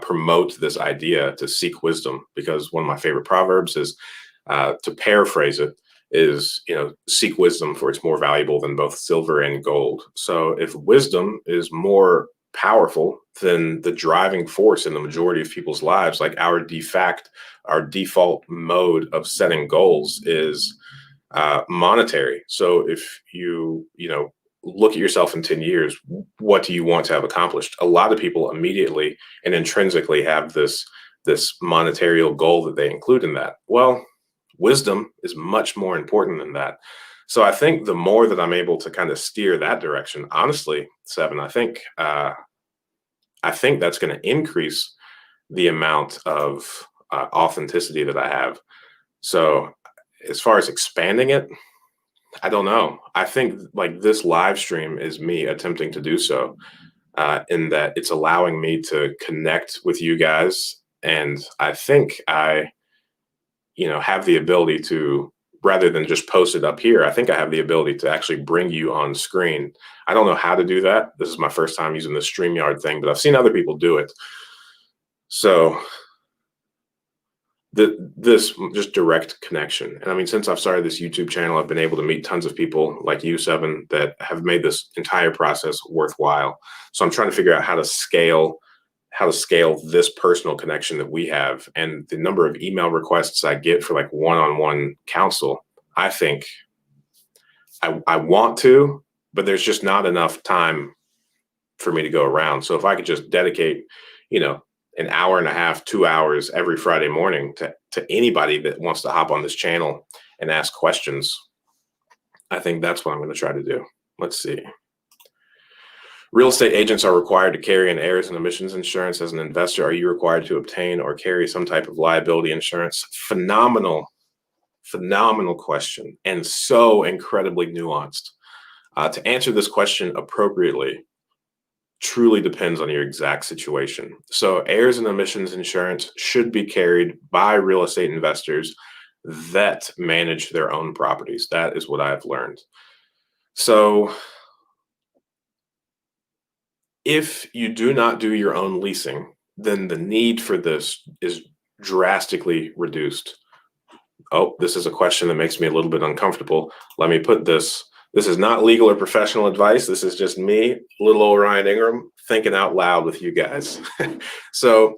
promote this idea to seek wisdom, because one of my favorite proverbs is, to paraphrase it, is, seek wisdom, for it's more valuable than both silver and gold. So if wisdom is more powerful than the driving force in the majority of people's lives, like our default mode of setting goals is monetary. So if you know, look at yourself in 10 years, what do you want to have accomplished? A lot of people immediately and intrinsically have this monetary goal that they include in that. Well, wisdom is much more important than that. So I think the more that I'm able to kind of steer that direction, honestly, Seven, I think that's going to increase the amount of authenticity that I have. So as far as expanding it, I don't know. I think like this live stream is me attempting to do so, in that it's allowing me to connect with you guys. And I think I have the ability to, rather than just post it up here, I think I have the ability to actually bring you on screen. I don't know how to do that. This is my first time using the StreamYard thing, but I've seen other people do it. So this just direct connection. And I mean, since I've started this YouTube channel, I've been able to meet tons of people like you, Seven, that have made this entire process worthwhile. So I'm trying to figure out how to scale this personal connection that we have, and the number of email requests I get for like one-on-one counsel. I think I want to, but there's just not enough time for me to go around. So if I could just dedicate, an hour and a half, 2 hours every Friday morning to anybody that wants to hop on this channel and ask questions, I think that's what I'm going to try to do. Let's see. Real estate agents are required to carry an errors and omissions insurance. As an investor, are you required to obtain or carry some type of liability insurance? Phenomenal question, and so incredibly nuanced. To answer this question appropriately truly depends on your exact situation. So errors and omissions insurance should be carried by real estate investors that manage their own properties. That is what I've learned. So if you do not do your own leasing, then the need for this is drastically reduced. Oh, this is a question that makes me a little bit uncomfortable. Let me put this. This is not legal or professional advice. This is just me, little old Ryan Ingram, thinking out loud with you guys. So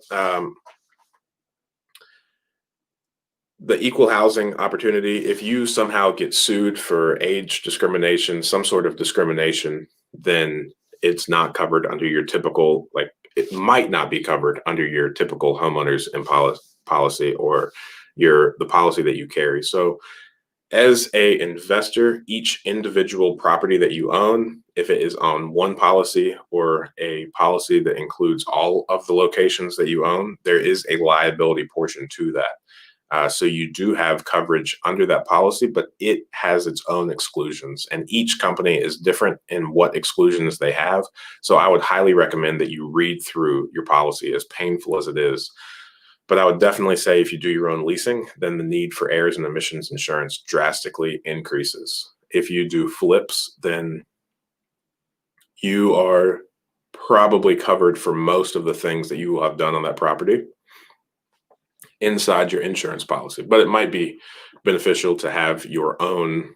the equal housing opportunity, if you somehow get sued for age discrimination, some sort of discrimination, then it's not covered under your typical, it might not be covered under your typical homeowners and policy or the policy that you carry. So as a investor, each individual property that you own, if it is on one policy or a policy that includes all of the locations that you own, there is a liability portion to that. So you do have coverage under that policy, but it has its own exclusions, and each company is different in what exclusions they have. So I would highly recommend that you read through your policy, as painful as it is. But I would definitely say if you do your own leasing, then the need for errors and omissions insurance drastically increases. If you do flips, then you are probably covered for most of the things that you will have done on that property inside your insurance policy. But it might be beneficial to have your own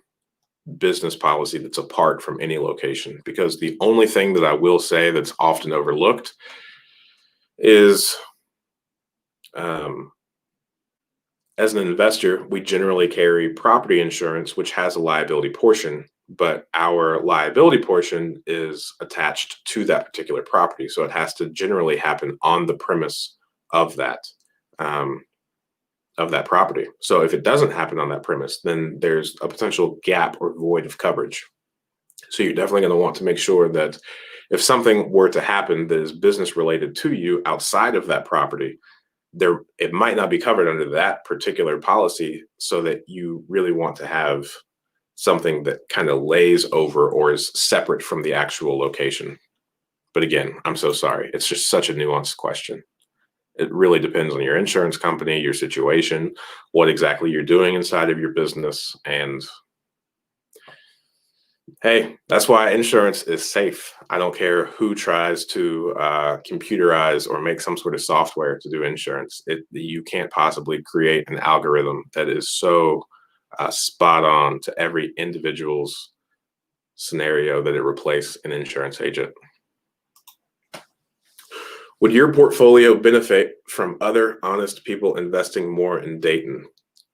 business policy that's apart from any location, because the only thing that I will say that's often overlooked is as an investor, we generally carry property insurance, which has a liability portion, but our liability portion is attached to that particular property. So it has to generally happen on the premise of that property. So if it doesn't happen on that premise, then there's a potential gap or void of coverage. So you're definitely going to want to make sure that if something were to happen that is business related to you outside of that property, it might not be covered under that particular policy, so that you really want to have something that kind of lays over or is separate from the actual location. But again, I'm so sorry. It's just such a nuanced question. It really depends on your insurance company, your situation, what exactly you're doing inside of your business. And hey, that's why insurance is safe. I don't care who tries to computerize or make some sort of software to do insurance. You can't possibly create an algorithm that is so spot on to every individual's scenario that it replace an insurance agent. Would your portfolio benefit from other honest people investing more in Dayton?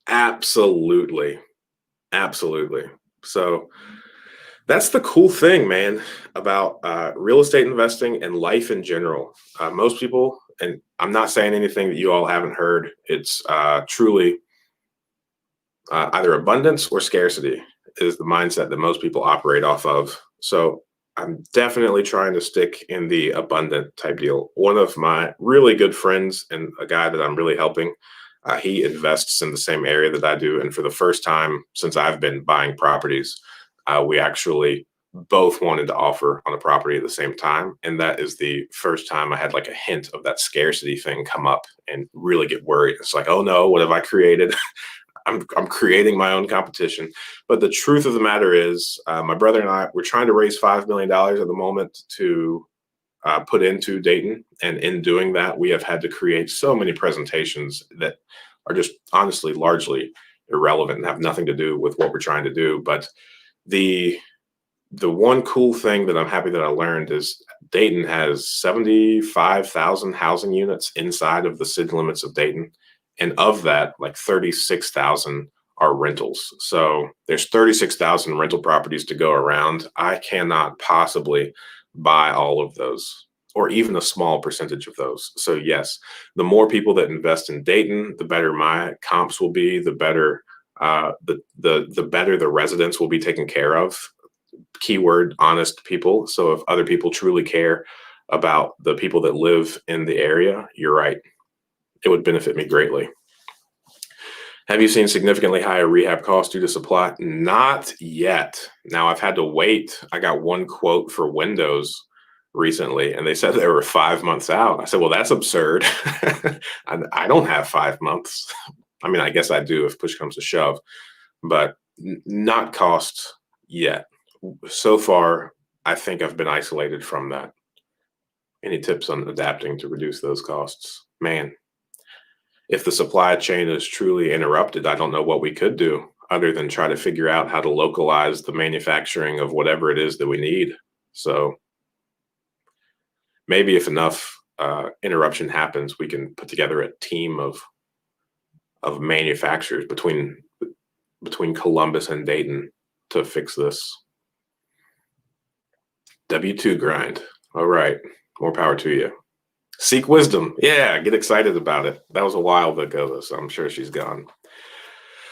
Absolutely. Absolutely. So that's the cool thing, man, about real estate investing and life in general. Most people, and I'm not saying anything that you all haven't heard, it's truly either abundance or scarcity is the mindset that most people operate off of. So I'm definitely trying to stick in the abundant type deal. One of my really good friends and a guy that I'm really helping, he invests in the same area that I do. And for the first time since I've been buying properties, we actually both wanted to offer on a property at the same time. And that is the first time I had like a hint of that scarcity thing come up and really get worried. It's like, oh no, what have I created? I'm creating my own competition. But the truth of the matter is, my brother and I, we're trying to raise $5 million at the moment to put into Dayton. And in doing that, we have had to create so many presentations that are just honestly largely irrelevant and have nothing to do with what we're trying to do. But the the one cool thing that I'm happy that I learned is Dayton has 75,000 housing units inside of the city limits of Dayton. And of that, like 36,000 are rentals. So there's 36,000 rental properties to go around. I cannot possibly buy all of those or even a small percentage of those. So yes, the more people that invest in Dayton, the better my comps will be, the better the better the residents will be taken care of. Keyword honest people. So if other people truly care about the people that live in the area, you're right. It would benefit me greatly. Have you seen significantly higher rehab costs due to supply? Not yet. Now I've had to wait. I got one quote for windows recently and they said they were 5 months out. I said, well, that's absurd. I don't have 5 months. I mean, I guess I do if push comes to shove, but not cost yet. So far, I think I've been isolated from that. Any tips on adapting to reduce those costs? Man, if the supply chain is truly interrupted, I don't know what we could do other than try to figure out how to localize the manufacturing of whatever it is that we need. So maybe if enough interruption happens, we can put together a team of manufacturers between Columbus and Dayton to fix this. W-2 grind. All right. More power to you. Seek wisdom. Yeah, get excited about it. That was a while ago, though, so I'm sure she's gone.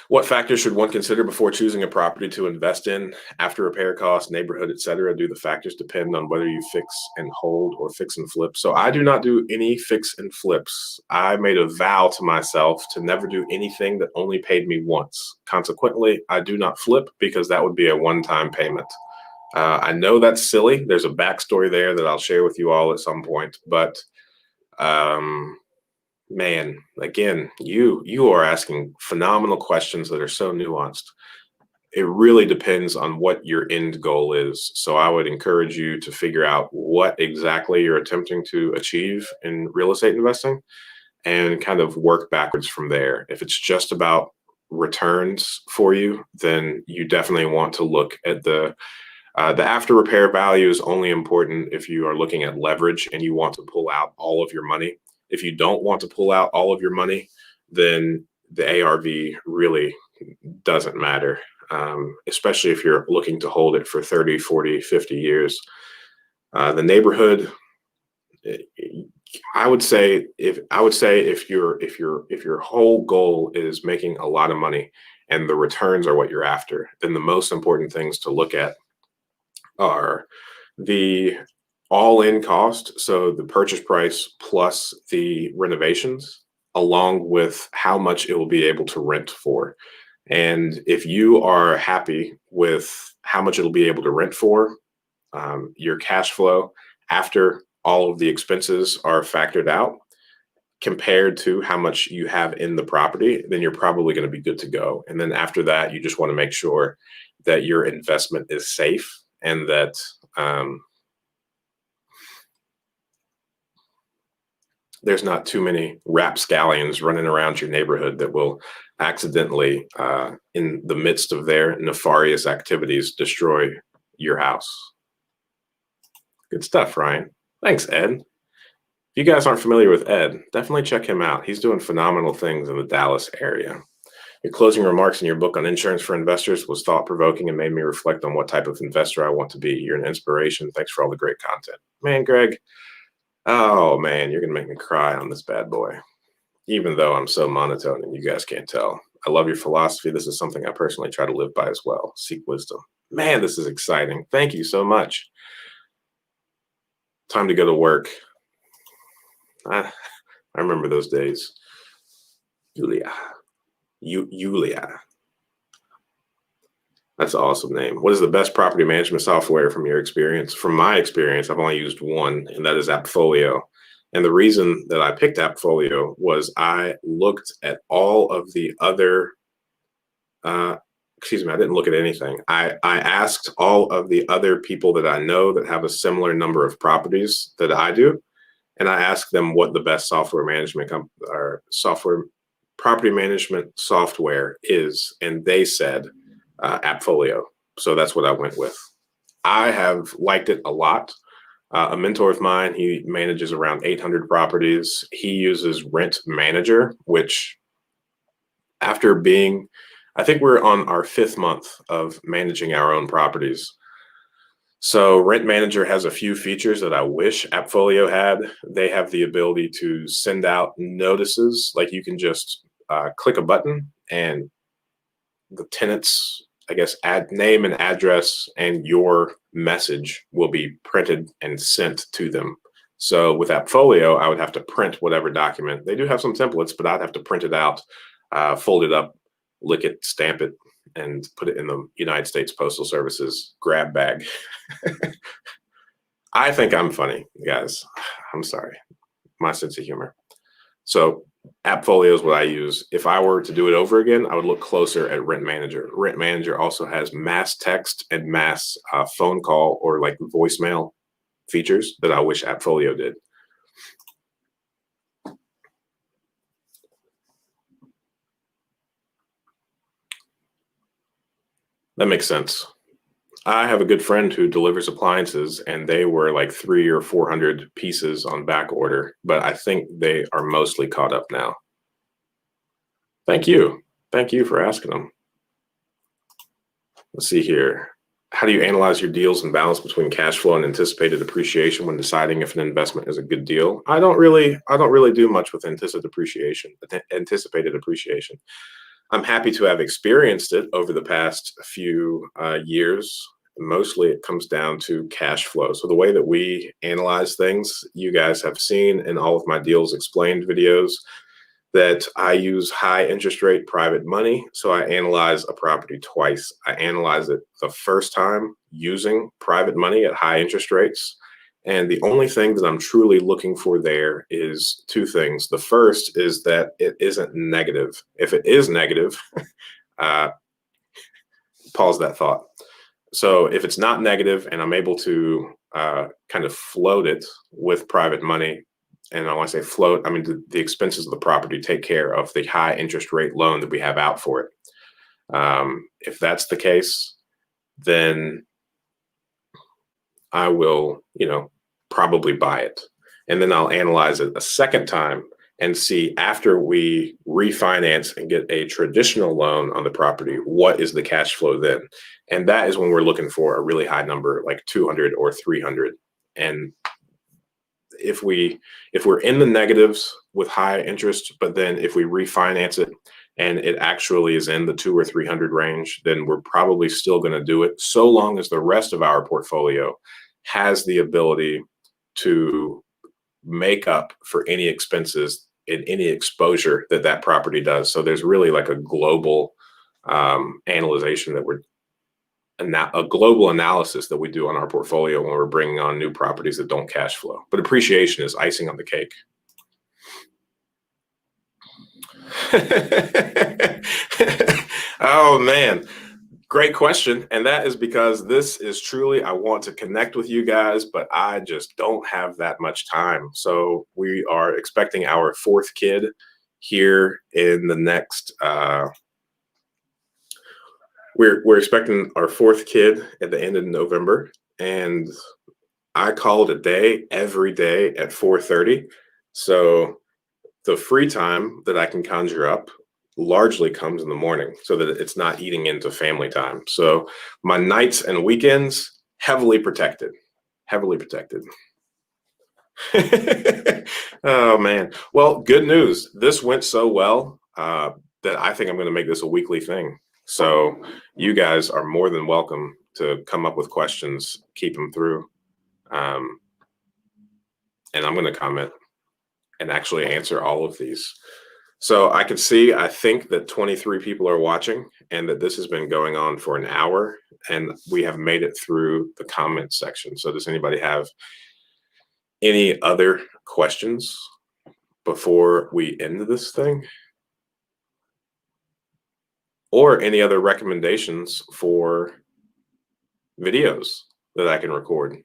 What factors should one consider before choosing a property to invest in? After repair costs, neighborhood, etc. Do the factors depend on whether you fix and hold or fix and flip? So I do not do any fix and flips. I made a vow to myself to never do anything that only paid me once. Consequently, I do not flip because that would be a one-time payment. I know that's silly. There's a backstory there that I'll share with you all at some point, but man, again, you are asking phenomenal questions that are so nuanced. It really depends on what your end goal is. So I would encourage you to figure out what exactly you're attempting to achieve in real estate investing and kind of work backwards from there. If it's just about returns for you, then you definitely want to look at the after repair value is only important if you are looking at leverage and you want to pull out all of your money. If you don't want to pull out all of your money, then the ARV really doesn't matter, especially if you're looking to hold it for 30, 40, 50 years. The neighborhood, I would say if your whole goal is making a lot of money and the returns are what you're after, then the most important things to look at are the all-in cost, so the purchase price plus the renovations, along with how much it will be able to rent for. And if you are happy with how much it'll be able to rent for, your cash flow after all of the expenses are factored out compared to how much you have in the property, then you're probably going to be good to go. And then after that, you just want to make sure that your investment is safe and that there's not too many rapscallions running around your neighborhood that will accidentally, in the midst of their nefarious activities, destroy your house. Good stuff, Ryan. Thanks, Ed. If you guys aren't familiar with Ed, definitely check him out. He's doing phenomenal things in the Dallas area. Your closing remarks in your book on insurance for investors was thought-provoking and made me reflect on what type of investor I want to be. You're an inspiration. Thanks for all the great content. Man, Greg, oh man, you're going to make me cry on this bad boy. Even though I'm so monotone and you guys can't tell. I love your philosophy. This is something I personally try to live by as well. Seek wisdom. Man, this is exciting. Thank you so much. Time to go to work. I remember those days. Julia. That's an awesome name. What is the best property management software from your experience? From my experience, I've only used one, and that is Appfolio. And the reason that I picked Appfolio was I looked at all of the other, I didn't look at anything. I asked all of the other people that I know that have a similar number of properties that I do, and I asked them what the best software management or software property management software is, and they said Appfolio. So that's what I went with. I have liked it a lot. A mentor of mine, he manages around 800 properties. He uses Rent Manager, which after being, I think we're on our 5th month of managing our own properties. So Rent Manager has a few features that I wish Appfolio had. They have the ability to send out notices. Like you can just click a button and the tenant's, I guess, name and address and your message will be printed and sent to them. So with Appfolio, I would have to print whatever document. They do have some templates, but I'd have to print it out, fold it up, lick it, stamp it, and put it in the United States Postal Service's grab bag. I think I'm funny, guys. I'm sorry. My sense of humor. So Appfolio is what I use. If I were to do it over again, I would look closer at Rent Manager. Rent Manager also has mass text and mass phone call or like voicemail features that I wish Appfolio did. That makes sense. I have a good friend who delivers appliances, and they were like 300 or 400 pieces on back order, but I think they are mostly caught up now. Thank you. Thank you for asking them. Let's see here. How do you analyze your deals and balance between cash flow and anticipated appreciation when deciding if an investment is a good deal? I don't really do much with anticipated appreciation. I'm happy to have experienced it over the past few years. Mostly it comes down to cash flow. So the way that we analyze things, you guys have seen in all of my deals explained videos that I use high interest rate private money. So I analyze a property twice. I analyze it the first time using private money at high interest rates. And the only thing that I'm truly looking for there is two things. The first is that it isn't negative. If it is negative, pause that thought. So if it's not negative and I'm able to kind of float it with private money, and when I say float, I mean the expenses of the property take care of the high interest rate loan that we have out for it. If that's the case, then I will, probably buy it. And then I'll analyze it a second time and see, after we refinance and get a traditional loan on the property, what is the cash flow then? And that is when we're looking for a really high number, like 200 or 300. And if we're in the negatives with high interest, but then if we refinance it and it actually is in the 200 or 300 range, then we're probably still going to do it, so long as the rest of our portfolio has the ability to make up for any expenses in any exposure that property does. So there's really like a global analysis that we do on our portfolio when we're bringing on new properties that don't cash flow. But appreciation is icing on the cake. Oh man, great question. And that is because this is truly, I want to connect with you guys, but I just don't have that much time. So we are expecting our 4th kid here in the next, we're expecting our 4th kid at the end of November. And I call it a day every day at 4:30. So the free time that I can conjure up largely comes in the morning so that it's not eating into family time. So my nights and weekends, heavily protected, heavily protected. Oh man. Well, good news. This went so well that I think I'm going to make this a weekly thing. So you guys are more than welcome to come up with questions, keep them through. Um, and I'm going to comment and actually answer all of these. So I can see, I think that 23 people are watching and that this has been going on for an hour and we have made it through the comment section. So does anybody have any other questions before we end this thing? Or any other recommendations for videos that I can record?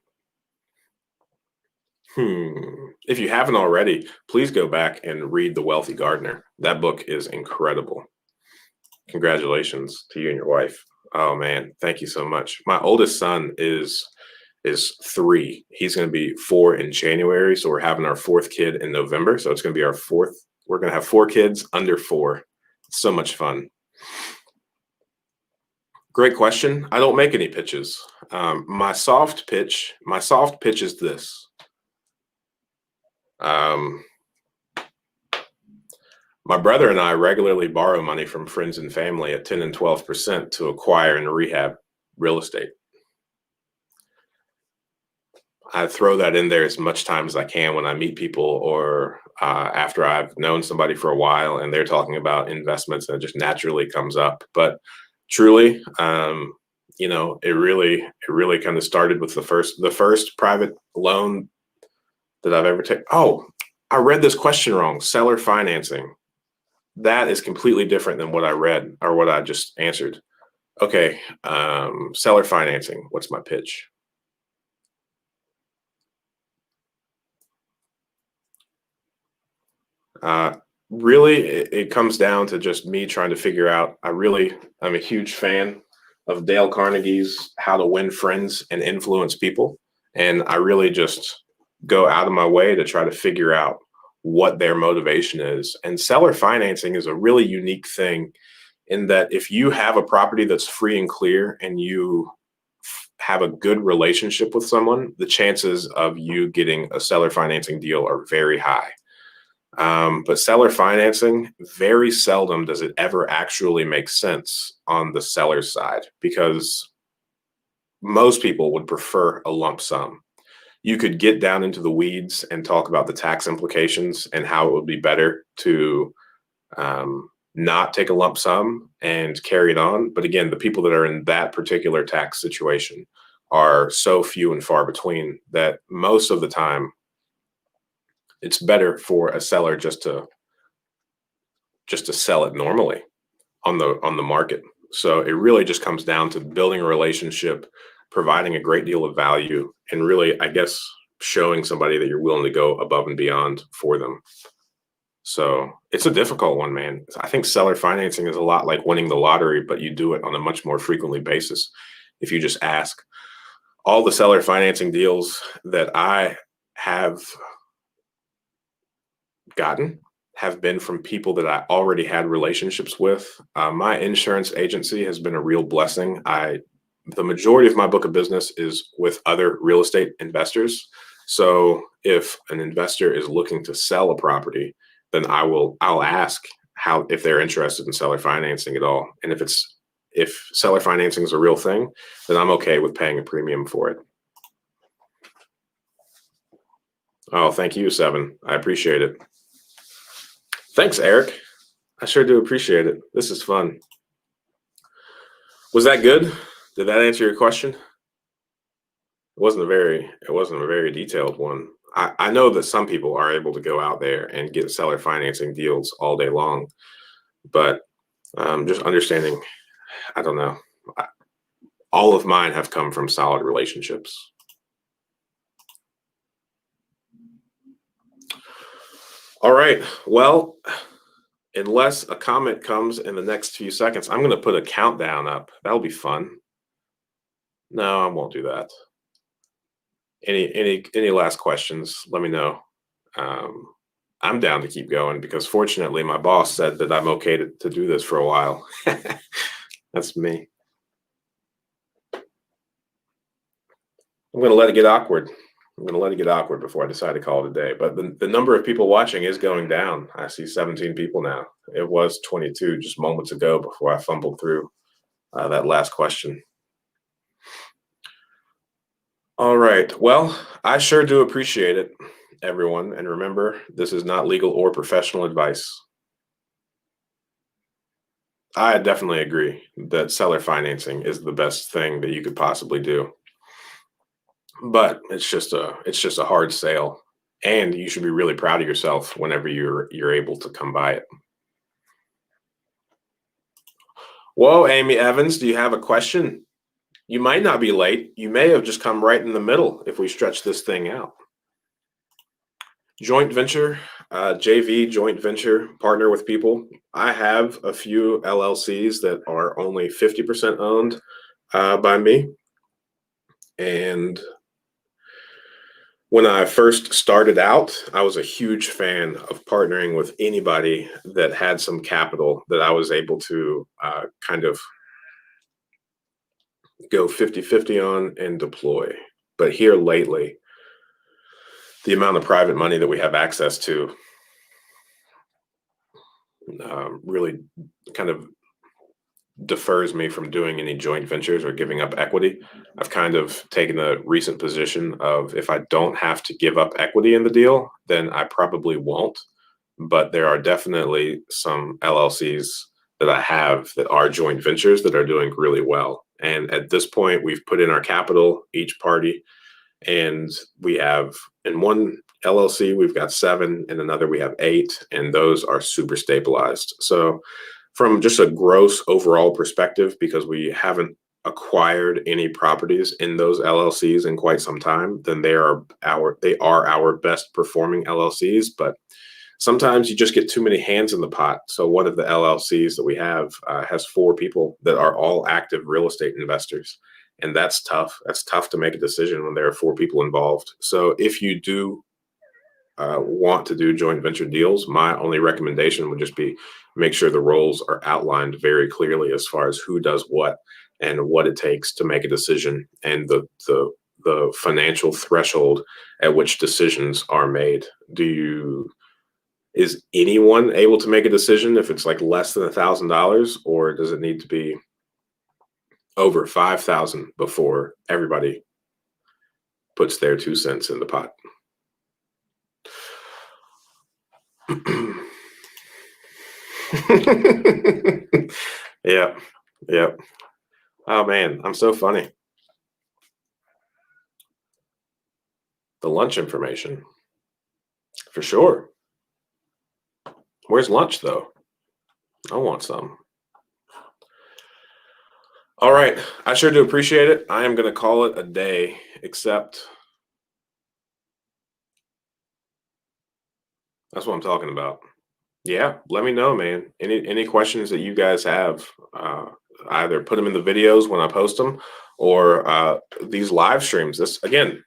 If you haven't already, please go back and read The Wealthy Gardener. That book is incredible. Congratulations to you and your wife. Oh man, thank you so much. My oldest son is 3. He's going to be 4 in January, so we're having our 4th kid in November. So it's going to be our 4th. We're going to have 4 kids under 4. It's so much fun. Great question. I don't make any pitches. My soft pitch is this. My brother and I regularly borrow money from friends and family at 10 and 12% to acquire and rehab real estate. I throw that in there as much time as I can when I meet people or after I've known somebody for a while and they're talking about investments and it just naturally comes up. But truly, it really kind of started with the first private loan that I've ever taken. Oh, I read this question wrong. Seller financing. That is completely different than what I read or what I just answered. Okay, seller financing. What's my pitch? Really, it comes down to just me trying to figure out. I'm a huge fan of Dale Carnegie's How to Win Friends and Influence People. And I really just go out of my way to try to figure out what their motivation is. And seller financing is a really unique thing in that if you have a property that's free and clear and you have a good relationship with someone, the chances of you getting a seller financing deal are very high. But seller financing, very seldom does it ever actually make sense on the seller's side because most people would prefer a lump sum. You could get down into the weeds and talk about the tax implications and how it would be better to not take a lump sum and carry it on. But again, the people that are in that particular tax situation are so few and far between that most of the time it's better for a seller just to sell it normally on the market. So it really just comes down to building a relationship, providing a great deal of value, and really, I guess, showing somebody that you're willing to go above and beyond for them. So it's a difficult one, man. I think seller financing is a lot like winning the lottery, but you do it on a much more frequently basis. If you just ask, all the seller financing deals that I have gotten have been from people that I already had relationships with. My insurance agency has been a real blessing. The majority of my book of business is with other real estate investors. So if an investor is looking to sell a property, then I'll ask if they're interested in seller financing at all. And if seller financing is a real thing, then I'm okay with paying a premium for it. Oh, thank you, Seven. I appreciate it. Thanks, Eric. I sure do appreciate it. This is fun. Was that good? Did that answer your question? It wasn't a very detailed one. I know that some people are able to go out there and get seller financing deals all day long, but just understanding, I don't know. All of mine have come from solid relationships. All right. Well, unless a comment comes in the next few seconds, I'm going to put a countdown up. That'll be fun. No, I won't do that. Any last questions? Let me know. I'm down to keep going because fortunately my boss said that I'm okay to do this for a while. That's me. I'm going to let it get awkward. I'm going to let it get awkward before I decide to call it a day. But the number of people watching is going down. I see 17 people now. It was 22 just moments ago before I fumbled through that last question. All right. Well, I sure do appreciate it, everyone. And remember, this is not legal or professional advice. I definitely agree that seller financing is the best thing that you could possibly do. But it's just a hard sale. And you should be really proud of yourself whenever you're able to come by it. Whoa, Amy Evans, do you have a question? You might not be late. You may have just come right in the middle if we stretch this thing out. Joint venture, JV, joint venture, partner with people. I have a few LLCs that are only 50% owned by me. And when I first started out, I was a huge fan of partnering with anybody that had some capital that I was able to kind of go 50-50 on and deploy. But here lately, the amount of private money that we have access to really kind of defers me from doing any joint ventures or giving up equity. I've kind of taken a recent position of if I don't have to give up equity in the deal, then I probably won't. But there are definitely some LLCs that I have that are joint ventures that are doing really well. And at this point, we've put in our capital, each party, and we have in one LLC, we've got 7, in another we have 8, and those are super stabilized. So from just a gross overall perspective, because we haven't acquired any properties in those LLCs in quite some time, then they are our best performing LLCs. But sometimes you just get too many hands in the pot. So one of the LLCs that we have has 4 people that are all active real estate investors. And that's tough. That's tough to make a decision when there are 4 people involved. So if you do want to do joint venture deals, my only recommendation would just be make sure the roles are outlined very clearly as far as who does what and what it takes to make a decision and the financial threshold at which decisions are made. Is anyone able to make a decision if it's like less than $1,000, or does it need to be over 5,000 before everybody puts their 2 cents in the pot? Yeah, yeah. Oh man, I'm so funny. The lunch information, for sure. Where's lunch though? I want some. All right, I sure do appreciate it. I am going to call it a day, except that's what I'm talking about. Yeah, let me know, man. Any questions that you guys have, either put them in the videos when I post them, or these live streams. This again,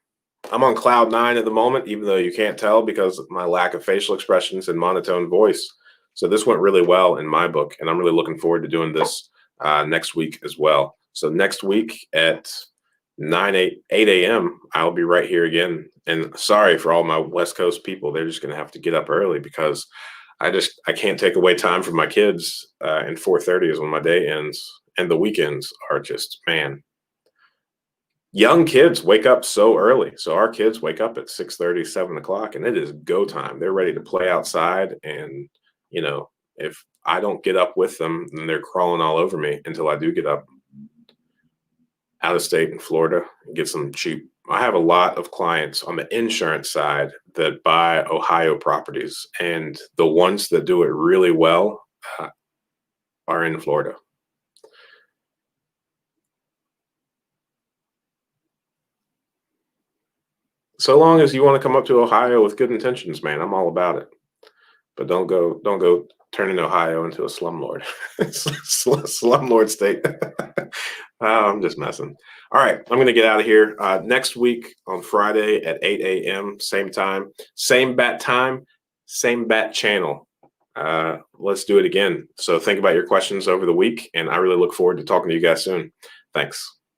I'm on cloud 9 at the moment, even though you can't tell because of my lack of facial expressions and monotone voice. So this went really well in my book, and I'm really looking forward to doing this next week as well. So next week at 8 a.m., I'll be right here again. And sorry for all my West Coast people. They're just going to have to get up early because I can't take away time from my kids. And 4:30 is when my day ends. And the weekends are just, man, young kids wake up so early. So our kids wake up at 6:30, 7 o'clock, and it is go time. They're ready to play outside. And, if I don't get up with them, then they're crawling all over me until I do get up out of state in Florida and get some cheap. I have a lot of clients on the insurance side that buy Ohio properties, and the ones that do it really well are in Florida. So long as you want to come up to Ohio with good intentions, man, I'm all about it. But don't go turning Ohio into a slumlord, slumlord state. I'm just messing. All right, I'm gonna get out of here. Next week on Friday at 8 a.m. same time, same bat time, same bat channel. Let's do it again. So think about your questions over the week, and I really look forward to talking to you guys soon. Thanks.